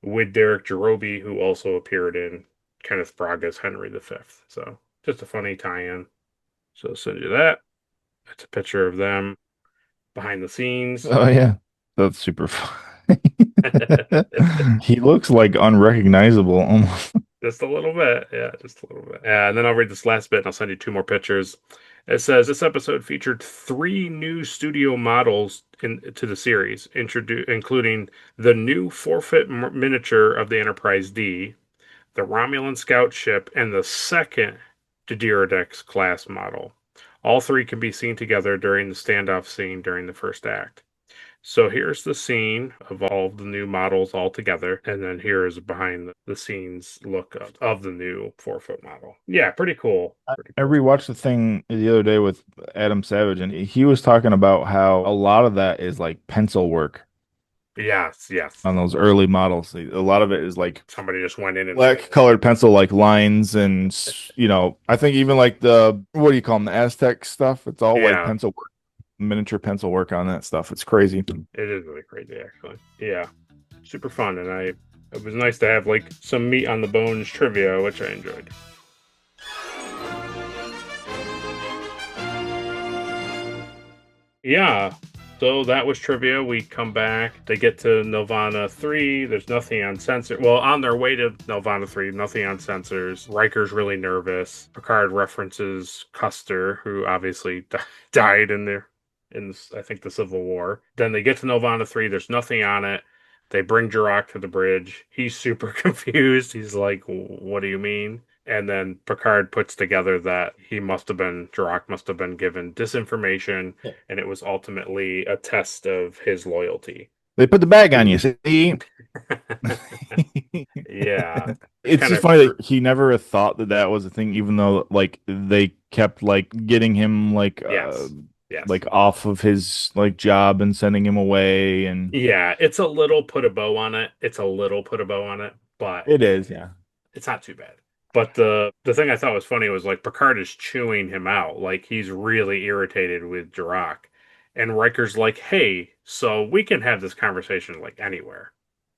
with Derek Jarobi, who also appeared in Kenneth Braga's Henry V. So just a funny tie-in. So I'll send you that. It's a picture of them behind the scenes. Oh yeah, that's super fun. He looks like unrecognizable almost. Just a little bit. Yeah, just a little bit. And then I'll read this last bit and I'll send you two more pictures. It says this episode featured 3 new studio models to the series, including the new 4-foot miniature of the Enterprise D, the Romulan scout ship, and the second Didirodex class model. All 3 can be seen together during the standoff scene during the first act. So here's the scene of all of the new models all together, and then here is behind the scenes look of the new 4-foot model. Yeah, pretty cool. I rewatched the thing the other day with Adam Savage, and he was talking about how a lot of that is like pencil work. Yes. On those early models, a lot of it is like somebody just went in and black colored pencil, like lines, and I think even like the, what do you call them, the Aztec stuff. It's all like pencil work, miniature pencil work on that stuff. It's crazy. It is really crazy, actually. Yeah, super fun, and it was nice to have like some meat on the bones trivia, which I enjoyed. Yeah. So that was trivia. We come back. They get to Nelvana 3. There's nothing on sensor. Well, on their way to Nelvana 3, nothing on sensors. Riker's really nervous. Picard references Custer, who obviously died in I think the Civil War. Then they get to Nelvana 3. There's nothing on it. They bring Jirok to the bridge. He's super confused. He's like, "What do you mean?" And then Picard puts together that Jirok must have been given disinformation, and it was ultimately a test of his loyalty. They put the bag on you, see? Yeah. It's just funny that he never thought that was a thing, even though like they kept like getting him like like off of his like job and sending him away. And yeah, it's a little put a bow on it. But it is, yeah. It's not too bad. But the thing I thought was funny was like Picard is chewing him out. Like he's really irritated with Jirok. And Riker's like, "Hey, so we can have this conversation like anywhere.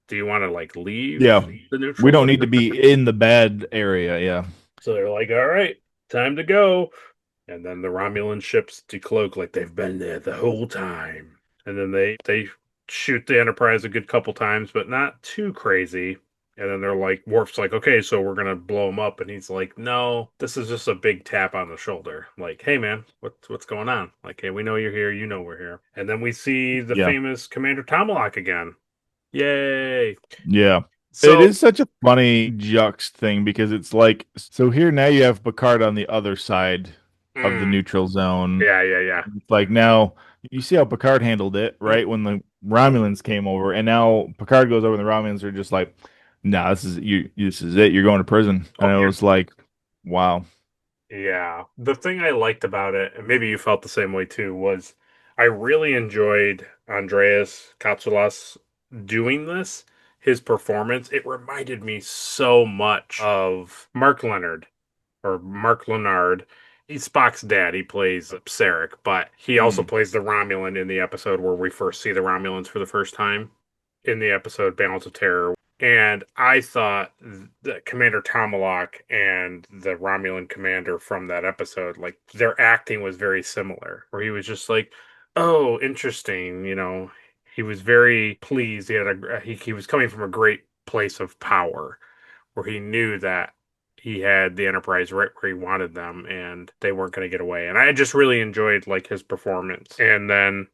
Do you want to like leave the neutral? We don't need to be in the bad area, yeah." So they're like, "All right, time to go." And then the Romulan ships decloak like they've been there the whole time. And then they shoot the Enterprise a good couple times, but not too crazy. And then they're like, Worf's like, "Okay, so we're going to blow him up." And he's like, "No, this is just a big tap on the shoulder. Like, hey, man, what's going on? Like, hey, we know you're here. You know we're here." And then we see the famous Commander Tomalak again. Yay. Yeah. So, it is such a funny Jux thing because it's like, so here now you have Picard on the other side of the neutral zone. Yeah. It's like now You see how Picard handled it, right? When the Romulans came over, and now Picard goes over, and the Romulans are just like, "Nah, this is you. This is it. You're going to prison." And it was like, "Wow." Yeah. The thing I liked about it, and maybe you felt the same way too, was I really enjoyed Andreas Kapsulas doing this. His performance, it reminded me so much of Mark Leonard or Mark Lenard. He's Spock's dad. He plays Sarek, but he also plays the Romulan in the episode where we first see the Romulans for the first time in the episode Balance of Terror. And I thought that Commander Tomalak and the Romulan commander from that episode, like their acting was very similar, where he was just like, "Oh, interesting," He was very pleased. He was coming from a great place of power, where he knew that he had the Enterprise right where he wanted them, and they weren't going to get away. And I just really enjoyed like his performance. And then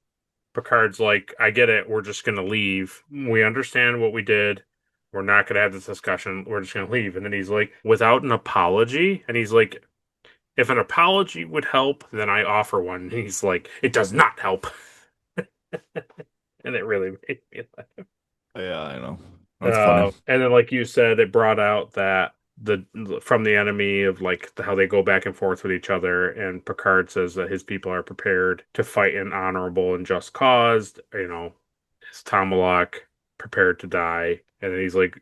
Picard's like, "I get it. We're just going to leave. We understand what we did. We're not going to have this discussion. We're just going to leave." And then he's like, "Without an apology?" And he's like, "If an apology would help, then I offer one." And he's like, "It does not help." And it really made me laugh. Yeah, I know. That's funny. And then, like you said, it brought out that from the enemy of like how they go back and forth with each other, and Picard says that his people are prepared to fight an honorable and just cause. Is Tomalak prepared to die? And then he's like,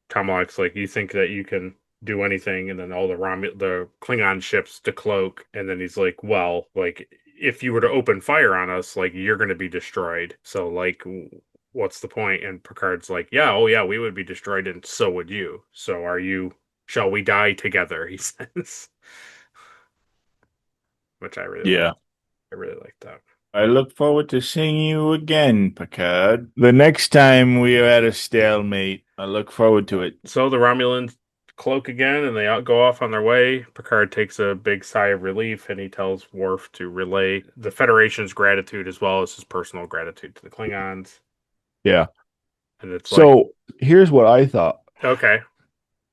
Tomalak's like, "You think that you can do anything?" And then all the Klingon ships decloak, and then he's like, "Well, like if you were to open fire on us, like you're going to be destroyed. So like what's the point?" And Picard's like, "Yeah, oh yeah, we would be destroyed, and so would you. So shall we die together?" He says. Which I really like. I really like that. I look forward to seeing you again, Picard. The next time we are at a stalemate, I look forward to it. So the Romulans cloak again, and they go off on their way. Picard takes a big sigh of relief, and he tells Worf to relay the Federation's gratitude as well as his personal gratitude to the Klingons. Yeah. And it's here's what I thought. Okay.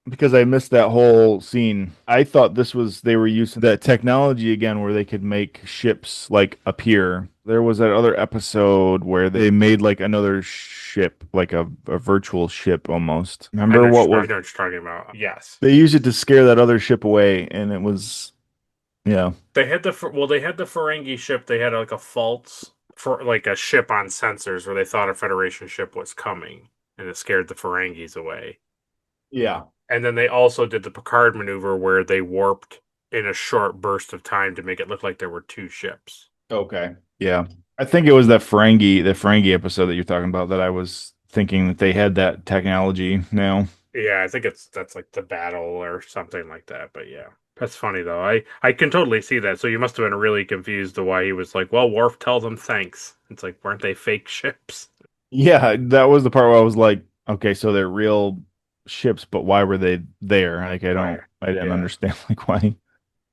Because I missed that whole scene. I thought they were using that technology again where they could make ships like appear. There was that other episode where they made like another ship, like a virtual ship almost. Remember what was? I know what you're talking about. Yes. They used it to scare that other ship away, and it was, yeah. They had the Ferengi ship. They had like a false for like a ship on sensors where they thought a Federation ship was coming, and it scared the Ferengis away. Yeah. And then they also did the Picard maneuver where they warped in a short burst of time to make it look like there were two ships. Okay. Yeah. I think it was the Ferengi episode that you're talking about that I was thinking that they had that technology now. Yeah, I think that's like the battle or something like that. But yeah, that's funny though. I can totally see that. So you must have been really confused to why he was like, "Well, Worf, tell them thanks." It's like, weren't they fake ships? Yeah, that was the part where I was like, okay, so they're real ships, but why were they there? Like, I didn't understand like why.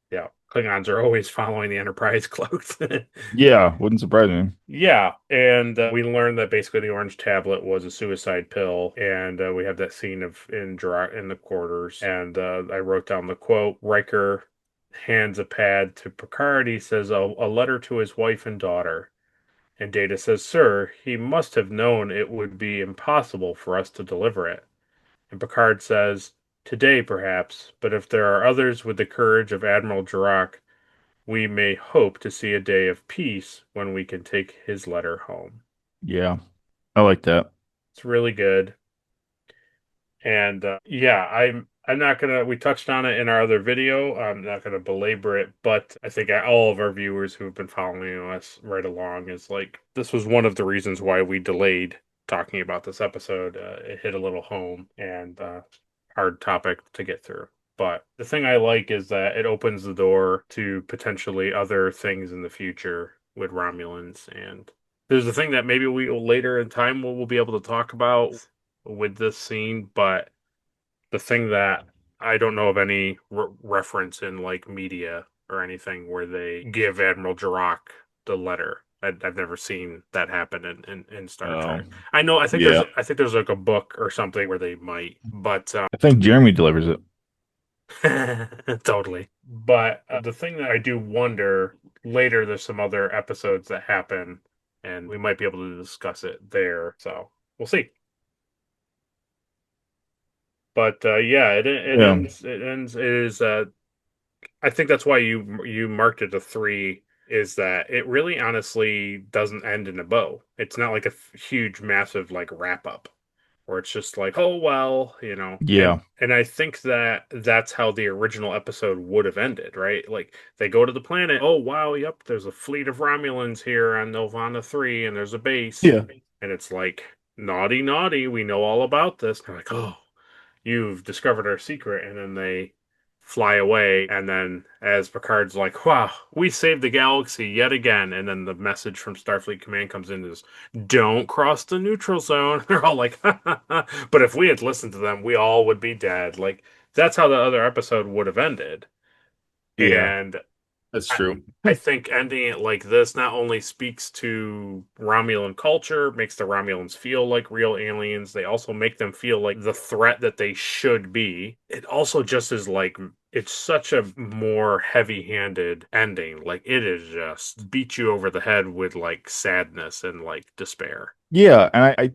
Yeah, Klingons are always following the Enterprise cloaks. Yeah, wouldn't surprise me. Yeah, and we learned that basically the orange tablet was a suicide pill, and we have that scene in the quarters, and I wrote down the quote. Riker hands a pad to Picard. He says, a letter to his wife and daughter. And Data says, "Sir, he must have known it would be impossible for us to deliver it." And Picard says, "Today, perhaps, but if there are others with the courage of Admiral Jirok, we may hope to see a day of peace when we can take his letter home." Yeah, I like that. It's really good. And I'm not gonna. We touched on it in our other video. I'm not gonna belabor it, but I think all of our viewers who have been following us right along is like, this was one of the reasons why we delayed talking about this episode. It hit a little home and hard topic to get through. But the thing I like is that it opens the door to potentially other things in the future with Romulans. And there's a thing that maybe we later in time we'll be able to talk about with this scene. But the thing that I don't know of any reference in like media or anything where they give Admiral Jirok the letter. I've never seen that happen in Star Trek. I think there's like a book or something where they might, but I think Jeremy delivers it. Totally. But the thing that I do wonder later, there's some other episodes that happen, and we might be able to discuss it there. So we'll see. But yeah, it Yeah. ends. It ends. It is. I think that's why you marked it a 3. Is that it really honestly doesn't end in a bow. It's not like a huge, massive like wrap up where it's just like, oh well, you know. Yeah. And I think that that's how the original episode would have ended, right? Like they go to the planet. Oh wow, yep, there's a fleet of Romulans here on Novana 3, and there's a base. Yeah. And it's like naughty, naughty. We know all about this. And they're like, oh, you've discovered our secret. And then they fly away. And then as Picard's like, wow, we saved the galaxy yet again. And then the message from Starfleet Command comes in is, don't cross the neutral zone. They're all like, ha, ha, ha. But if we had listened to them, we all would be dead. Like, that's how the other episode would have ended. Yeah. And That's true. I think ending it like this not only speaks to Romulan culture, makes the Romulans feel like real aliens, they also make them feel like the threat that they should be. It also just is like, it's such a more heavy handed ending. Like, it is just beat you over the head with like sadness and like despair. Yeah, and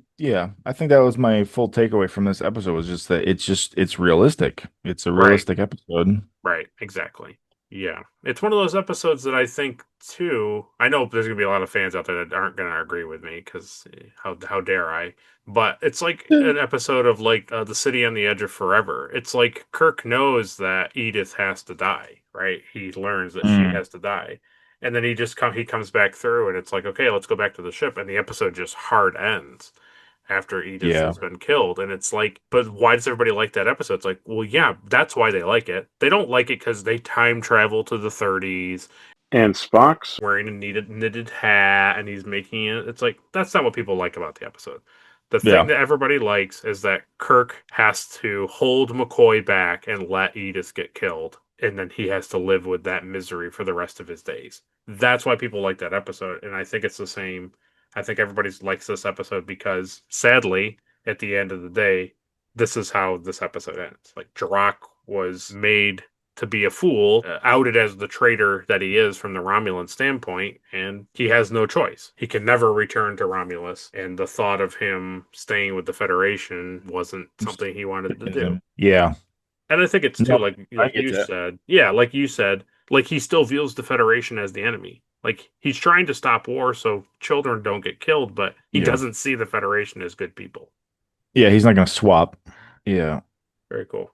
I think that was my full takeaway from this episode was just that it's realistic. It's a Right. realistic episode. Right, exactly. Yeah. It's one of those episodes that I think, too. I know there's going to be a lot of fans out there that aren't going to agree with me because how dare I? But it's like an episode of like The City on the Edge of Forever. It's like Kirk knows that Edith has to die, right? He learns that she has to die. And then he comes back through and it's like, okay, let's go back to the ship. And the episode just hard ends after Edith Yeah. has been killed. And it's like, but why does everybody like that episode? It's like, well, yeah, that's why they like it. They don't like it because they time travel to the 30s. And Spock's wearing a knitted hat and he's making it. It's like, that's not what people like about the episode. The thing Yeah. that everybody likes is that Kirk has to hold McCoy back and let Edith get killed. And then he has to live with that misery for the rest of his days. That's why people like that episode. And I think it's the same. I think everybody likes this episode because, sadly, at the end of the day, this is how this episode ends. Like, Jirok was made to be a fool, outed as the traitor that he is from the Romulan standpoint, and he has no choice. He can never return to Romulus, and the thought of him staying with the Federation wasn't something he wanted to do. Yeah. And I think it's too, No, like I get you that. said. Yeah, like you said, like he still views the Federation as the enemy. Like he's trying to stop war so children don't get killed, but he Yeah. doesn't see the Federation as good people. Yeah, he's not gonna swap. Yeah. Very cool.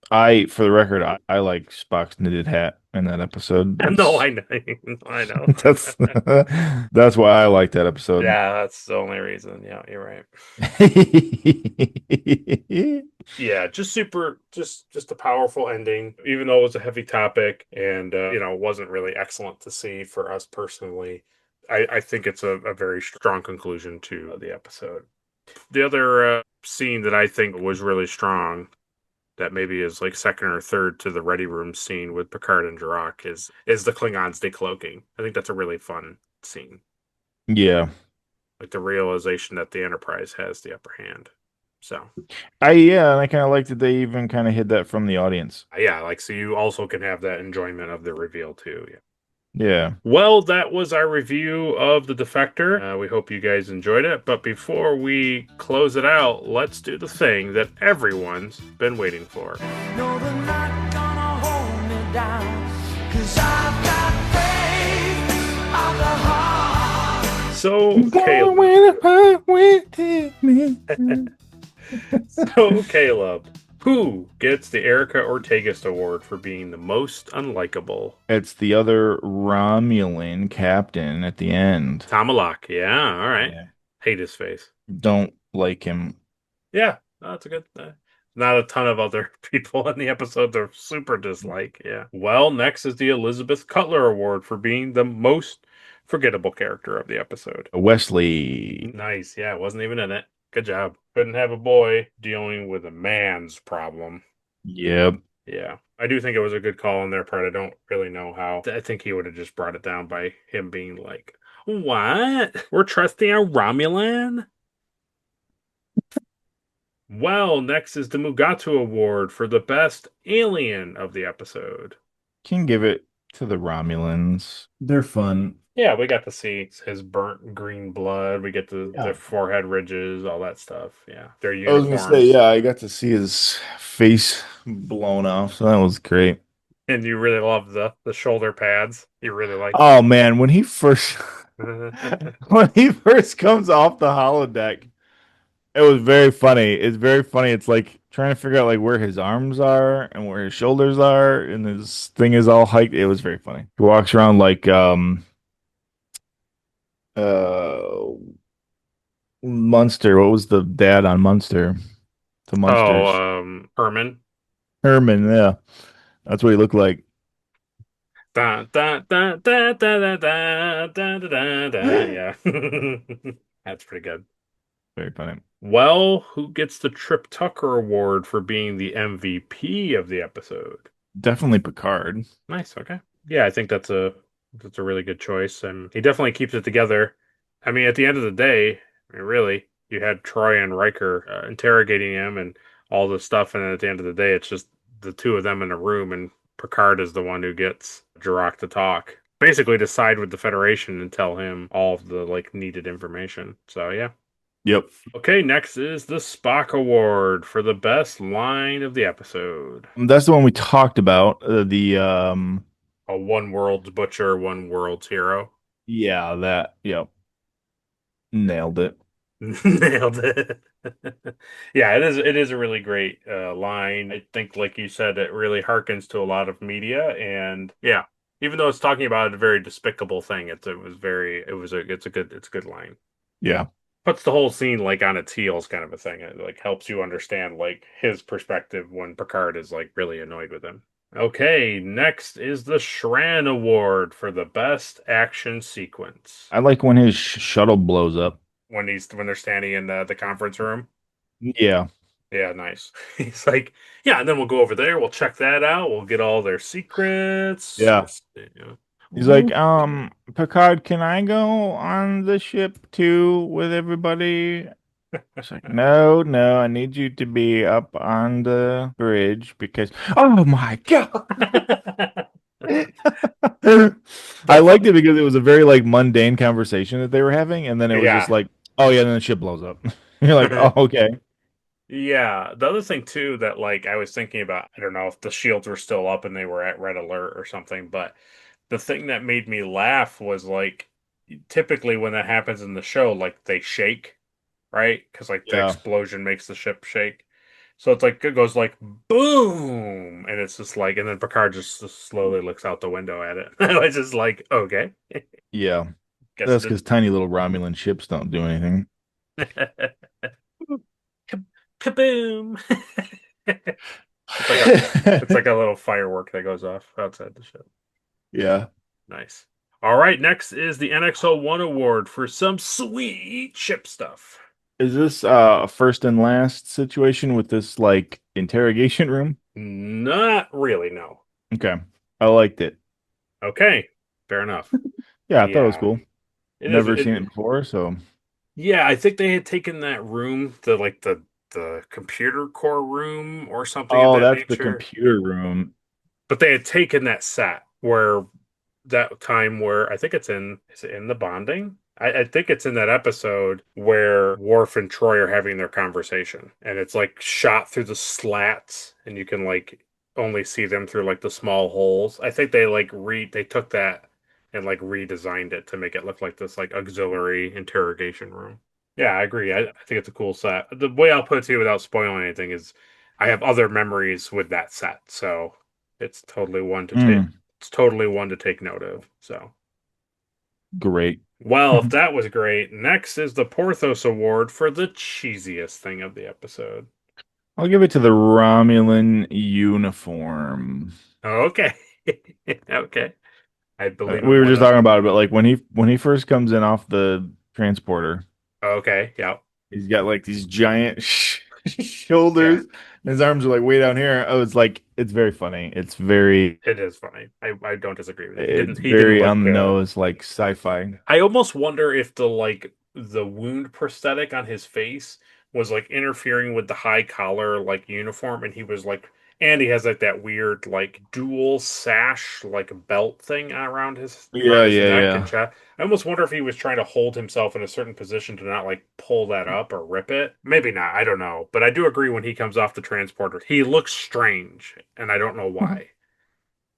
For the record, I like Spock's knitted hat in that episode. No, I know. I know. That's that's why I like that episode. Yeah, that's the only reason. Yeah, you're right. Yeah, just a powerful ending, even though it was a heavy topic and wasn't really excellent to see for us personally. I think it's a very strong conclusion to the episode. The other scene that I think was really strong, that maybe is like second or third to the Ready Room scene with Picard and Jirok, is the Klingons decloaking. I think that's a really fun scene. Yeah. Like the realization that the Enterprise has the upper hand. So I kind of like that they even kind of hid that from the audience. yeah, like so you also can have that enjoyment of the reveal too. Yeah. Yeah. Well, that was our review of The Defector. We hope you guys enjoyed it. But before we close it out, let's do the thing that everyone's been waiting for. No, they're not gonna hold me down, 'cause I've got faith of the heart. So, Caleb, who gets the Erica Ortegas Award for being the most unlikable? It's the other Romulan captain at the end. Tamalak. Yeah, all right. Yeah. Hate his face. Don't like him. Yeah, that's a good. Not a ton of other people in the episode that super dislike. Yeah. Well, next is the Elizabeth Cutler Award for being the most forgettable character of the episode. Wesley. Nice. Yeah, wasn't even in it. Good job. Couldn't have a boy dealing with a man's problem. Yep. Yeah. I do think it was a good call on their part. I don't really know how. I think he would have just brought it down by him being like, what? We're trusting a Romulan? Well, next is the Mugatu Award for the best alien of the episode. Can give it to the Romulans. They're fun. Yeah, we got to see his burnt green blood. We get the Yeah. their forehead ridges, all that stuff. Yeah, their I was gonna say, uniforms. yeah, I got to see his face blown off, so that was great. And you really love the shoulder pads. You really like. Oh man, when he first when he first comes off the holodeck, it was very funny. It's very funny. It's like trying to figure out like where his arms are and where his shoulders are, and his thing is all hiked. It was very funny. He walks around like uh Munster. What was the dad on Munster? The Munsters. Herman. Herman, yeah. That's what he looked like. Da, da, da, da, da, da, da, da, da, da. Yeah. That's pretty good. Very funny. Well, who gets the Trip Tucker Award for being the MVP of the episode? Definitely Picard. Nice. Okay. Yeah, I think that's a really good choice, and he definitely keeps it together. I mean, at the end of the day, I mean, really, you had Troy and Riker interrogating him and all this stuff, and then at the end of the day, it's just the two of them in a room, and Picard is the one who gets Jirok to talk, basically to side with the Federation and tell him all of the like needed information. So yeah. Yep. Okay, next is the Spock Award for the best line of the episode. That's the one we talked about. A one world's butcher, one world's hero. Yeah, that. Yep. Nailed it. Nailed it. Yeah, it is a really great line. I think, like you said, it really harkens to a lot of media, and yeah, even though it's talking about a very despicable thing, it's a good line. Yeah. Puts the whole scene like on its heels, kind of a thing. It like helps you understand like his perspective when Picard is like really annoyed with him. Okay, next is the Shran Award for the best action sequence. I like when his shuttle blows up. When they're standing in the conference room. Yeah. Yeah, nice. He's like, yeah, and then we'll go over there. We'll check that out. We'll get all their secrets. Yeah. He's like, Picard, can I go on the ship too with everybody? It's like, no, I need you to be up on the bridge because, oh my God. I liked it because it was a very like mundane conversation that they were having, and then it was just like, oh yeah, then the ship blows up. You're like, oh, okay. Yeah. The other thing too that like I was thinking about, I don't know if the shields were still up and they were at red alert or something, but the thing that made me laugh was like typically when that happens in the show, like they shake, right? Because like the explosion makes the ship shake. So it's like it goes like boom, and it's just like, and then Picard just slowly looks out the window at it. I was just like, okay, yeah, that's because tiny little Romulan ships don't do anything. Kaboom! It's like a little firework that goes off outside the ship. Yeah, nice. All right, next is the NX-01 award for some sweet ship stuff. Is this a first and last situation with this like interrogation room? Not really, no. Okay. I liked it. Okay. Fair enough. Yeah, I thought it was cool. Never seen it before, so. Yeah, I think they had taken that room, the computer core room or something. Oh, that's the computer room. But they had taken that set where that time where I think is it in the bonding? I think it's in that episode where Worf and Troy are having their conversation, and it's like shot through the slats, and you can like only see them through like the small holes. I think they like they took that and like redesigned it to make it look like this like auxiliary interrogation room. Yeah, I agree. I think it's a cool set. The way I'll put it to you without spoiling anything is I have other memories with that set, so it's totally one to take. It's totally one to take note of. So great. Well, if that was great, next is the Porthos Award for the cheesiest thing of the episode. I'll give it to the Romulan uniform. Okay. Okay. I believe we were just talking about it, but like when he first comes in off the transporter. Okay, yeah. He's got like these giant shoulders. Yeah. And his arms are like way down here. I was like, it's very funny. It is funny. I don't disagree with it. It's very on the nose, like sci-fi. I almost wonder if the wound prosthetic on his face was like interfering with the high collar like uniform, and he was like, and he has like that weird like dual sash like belt thing around his Yeah, yeah, neck and yeah. chest. I almost wonder if he was trying to hold himself in a certain position to not like pull that up or rip it. Maybe not. I don't know. But I do agree when he comes off the transporter, he looks strange, and I don't know why.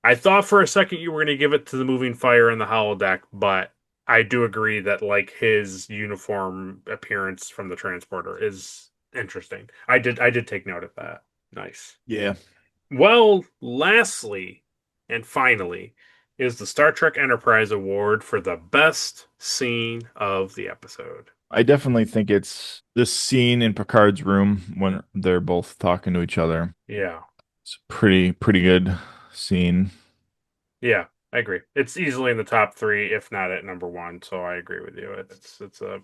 I thought for a second you were going to give it to the moving fire and the holodeck, but I do agree that like his uniform appearance from the transporter is interesting. I did take note of that. Nice. Yeah. Well, lastly and finally is the Star Trek Enterprise Award for the best scene of the episode. I definitely think it's this scene in Picard's room when they're both talking to each other. Yeah. It's a pretty good scene. Yeah, I agree. It's easily in the top three, if not at number one. So I agree with you.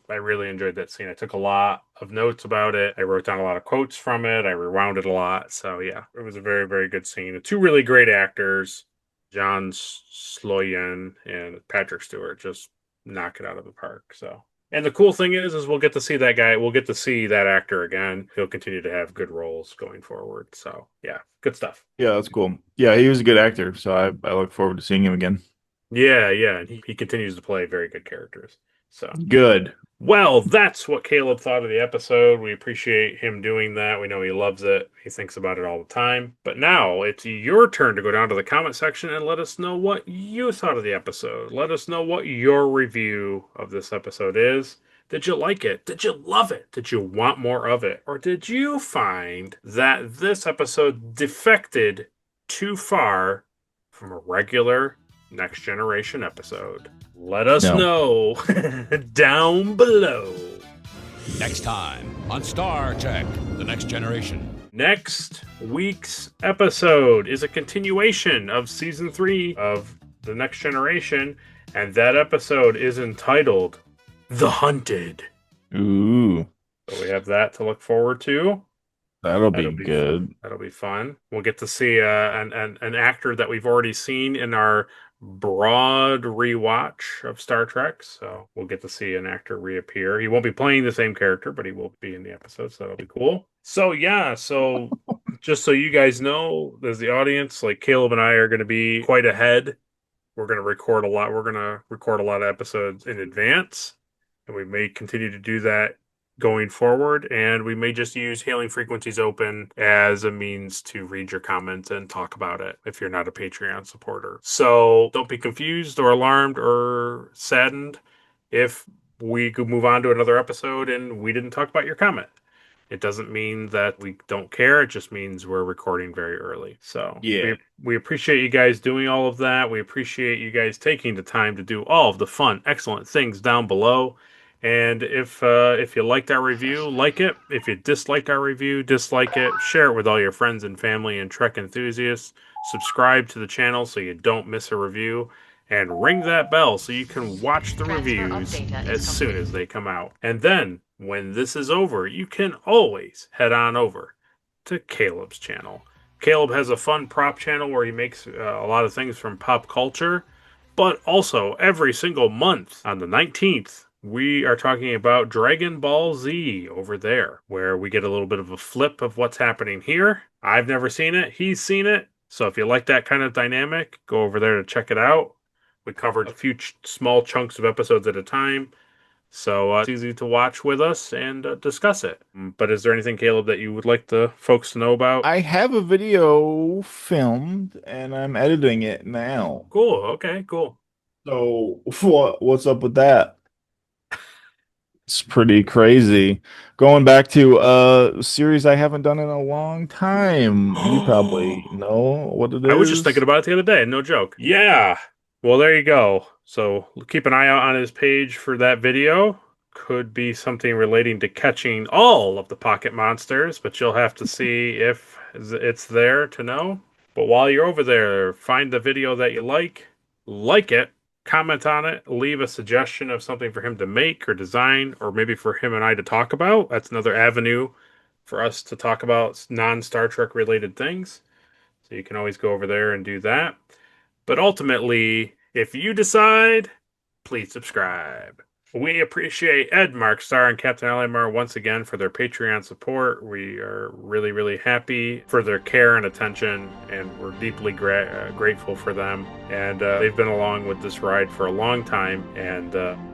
I really enjoyed that scene. I took a lot of notes about it. I wrote down a lot of quotes from it. I rewound it a lot. So yeah, it was a very, very good scene. Two really great actors, John Sloyan and Patrick Stewart, just knock it out of the park. So. And the cool thing is we'll get to see that guy. We'll get to see that actor again. He'll continue to have good roles going forward. So yeah, good stuff. Yeah, that's cool. Yeah, he was a good actor, so I look forward to seeing him again. Yeah, and he continues to play very good characters. So Good. well, that's what Caleb thought of the episode. We appreciate him doing that. We know he loves it. He thinks about it all the time. But now it's your turn to go down to the comment section and let us know what you thought of the episode. Let us know what your review of this episode is. Did you like it? Did you love it? Did you want more of it? Or did you find that this episode defected too far from a regular Next Generation episode? Let us know down below. Next time on Star Trek The Next Generation. Next week's episode is a continuation of season 3 of The Next Generation, and that episode is entitled The Hunted. Ooh. So we have that to look forward to. That'll be good. That'll be fun. We'll get to see an actor that we've already seen in our broad rewatch of Star Trek. So we'll get to see an actor reappear. He won't be playing the same character, but he will be in the episode. So that'll be cool. So yeah, so just so you guys know, as the audience, like Caleb and I are going to be quite ahead. We're going to record a lot. We're going to record a lot of episodes in advance, and we may continue to do that going forward, and we may just use Hailing Frequencies Open as a means to read your comments and talk about it if you're not a Patreon supporter. So don't be confused or alarmed or saddened if we could move on to another episode and we didn't talk about your comment. It doesn't mean that we don't care. It just means we're recording very early. So yeah, we appreciate you guys doing all of that. We appreciate you guys taking the time to do all of the fun, excellent things down below. And if you liked our review, like it. If you disliked our review, dislike it. Share it with all your friends and family and Trek enthusiasts. Subscribe to the channel so you don't miss a review. And ring that bell so you can watch the reviews as soon as they come out. And then, when this is over, you can always head on over to Caleb's channel. Caleb has a fun prop channel where he makes a lot of things from pop culture. But also, every single month on the 19th, we are talking about Dragon Ball Z over there, where we get a little bit of a flip of what's happening here. I've never seen it. He's seen it. So if you like that kind of dynamic, go over there to check it out. We covered a few small chunks of episodes at a time. So it's easy to watch with us and discuss it. But is there anything, Caleb, that you would like the folks to know about? I have a video filmed, and I'm editing it now. Cool. Okay, cool. So what's up with that? It's pretty crazy. Going back to a series I haven't done in a long time. You probably know what it is. I was just thinking about it the other day. No joke. Yeah. Well, there you go. So keep an eye out on his page for that video. Could be something relating to catching all of the pocket monsters, but you'll have to see if it's there to know. But while you're over there, find the video that you like it, comment on it, leave a suggestion of something for him to make or design, or maybe for him and I to talk about. That's another avenue for us to talk about non-Star Trek related things. So you can always go over there and do that. But ultimately, if you decide, please subscribe. We appreciate Ed, Mark Starr, and Captain Alimar once again for their Patreon support. We are really, really happy for their care and attention, and we're deeply grateful for them. And they've been along with this ride for a long time, and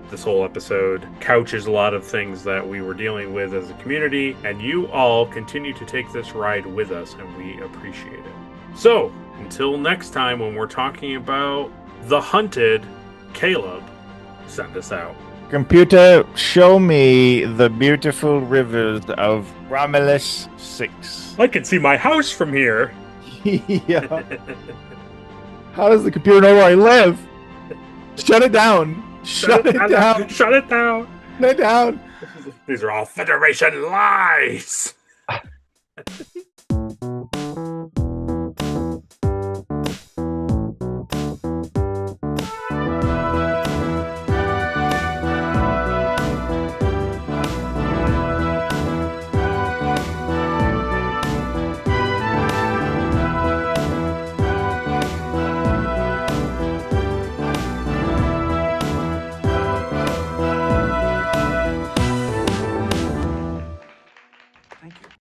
this whole episode couches a lot of things that we were dealing with as a community, and you all continue to take this ride with us, and we appreciate it. So, until next time when we're talking about The Hunted, Caleb, send us out. Computer, show me the beautiful rivers of Romulus 6. I can see my house from here. Yeah. How does the computer know where I live? Shut it down. Shut it down. Shut it down. Shut it down. These are all Federation lies.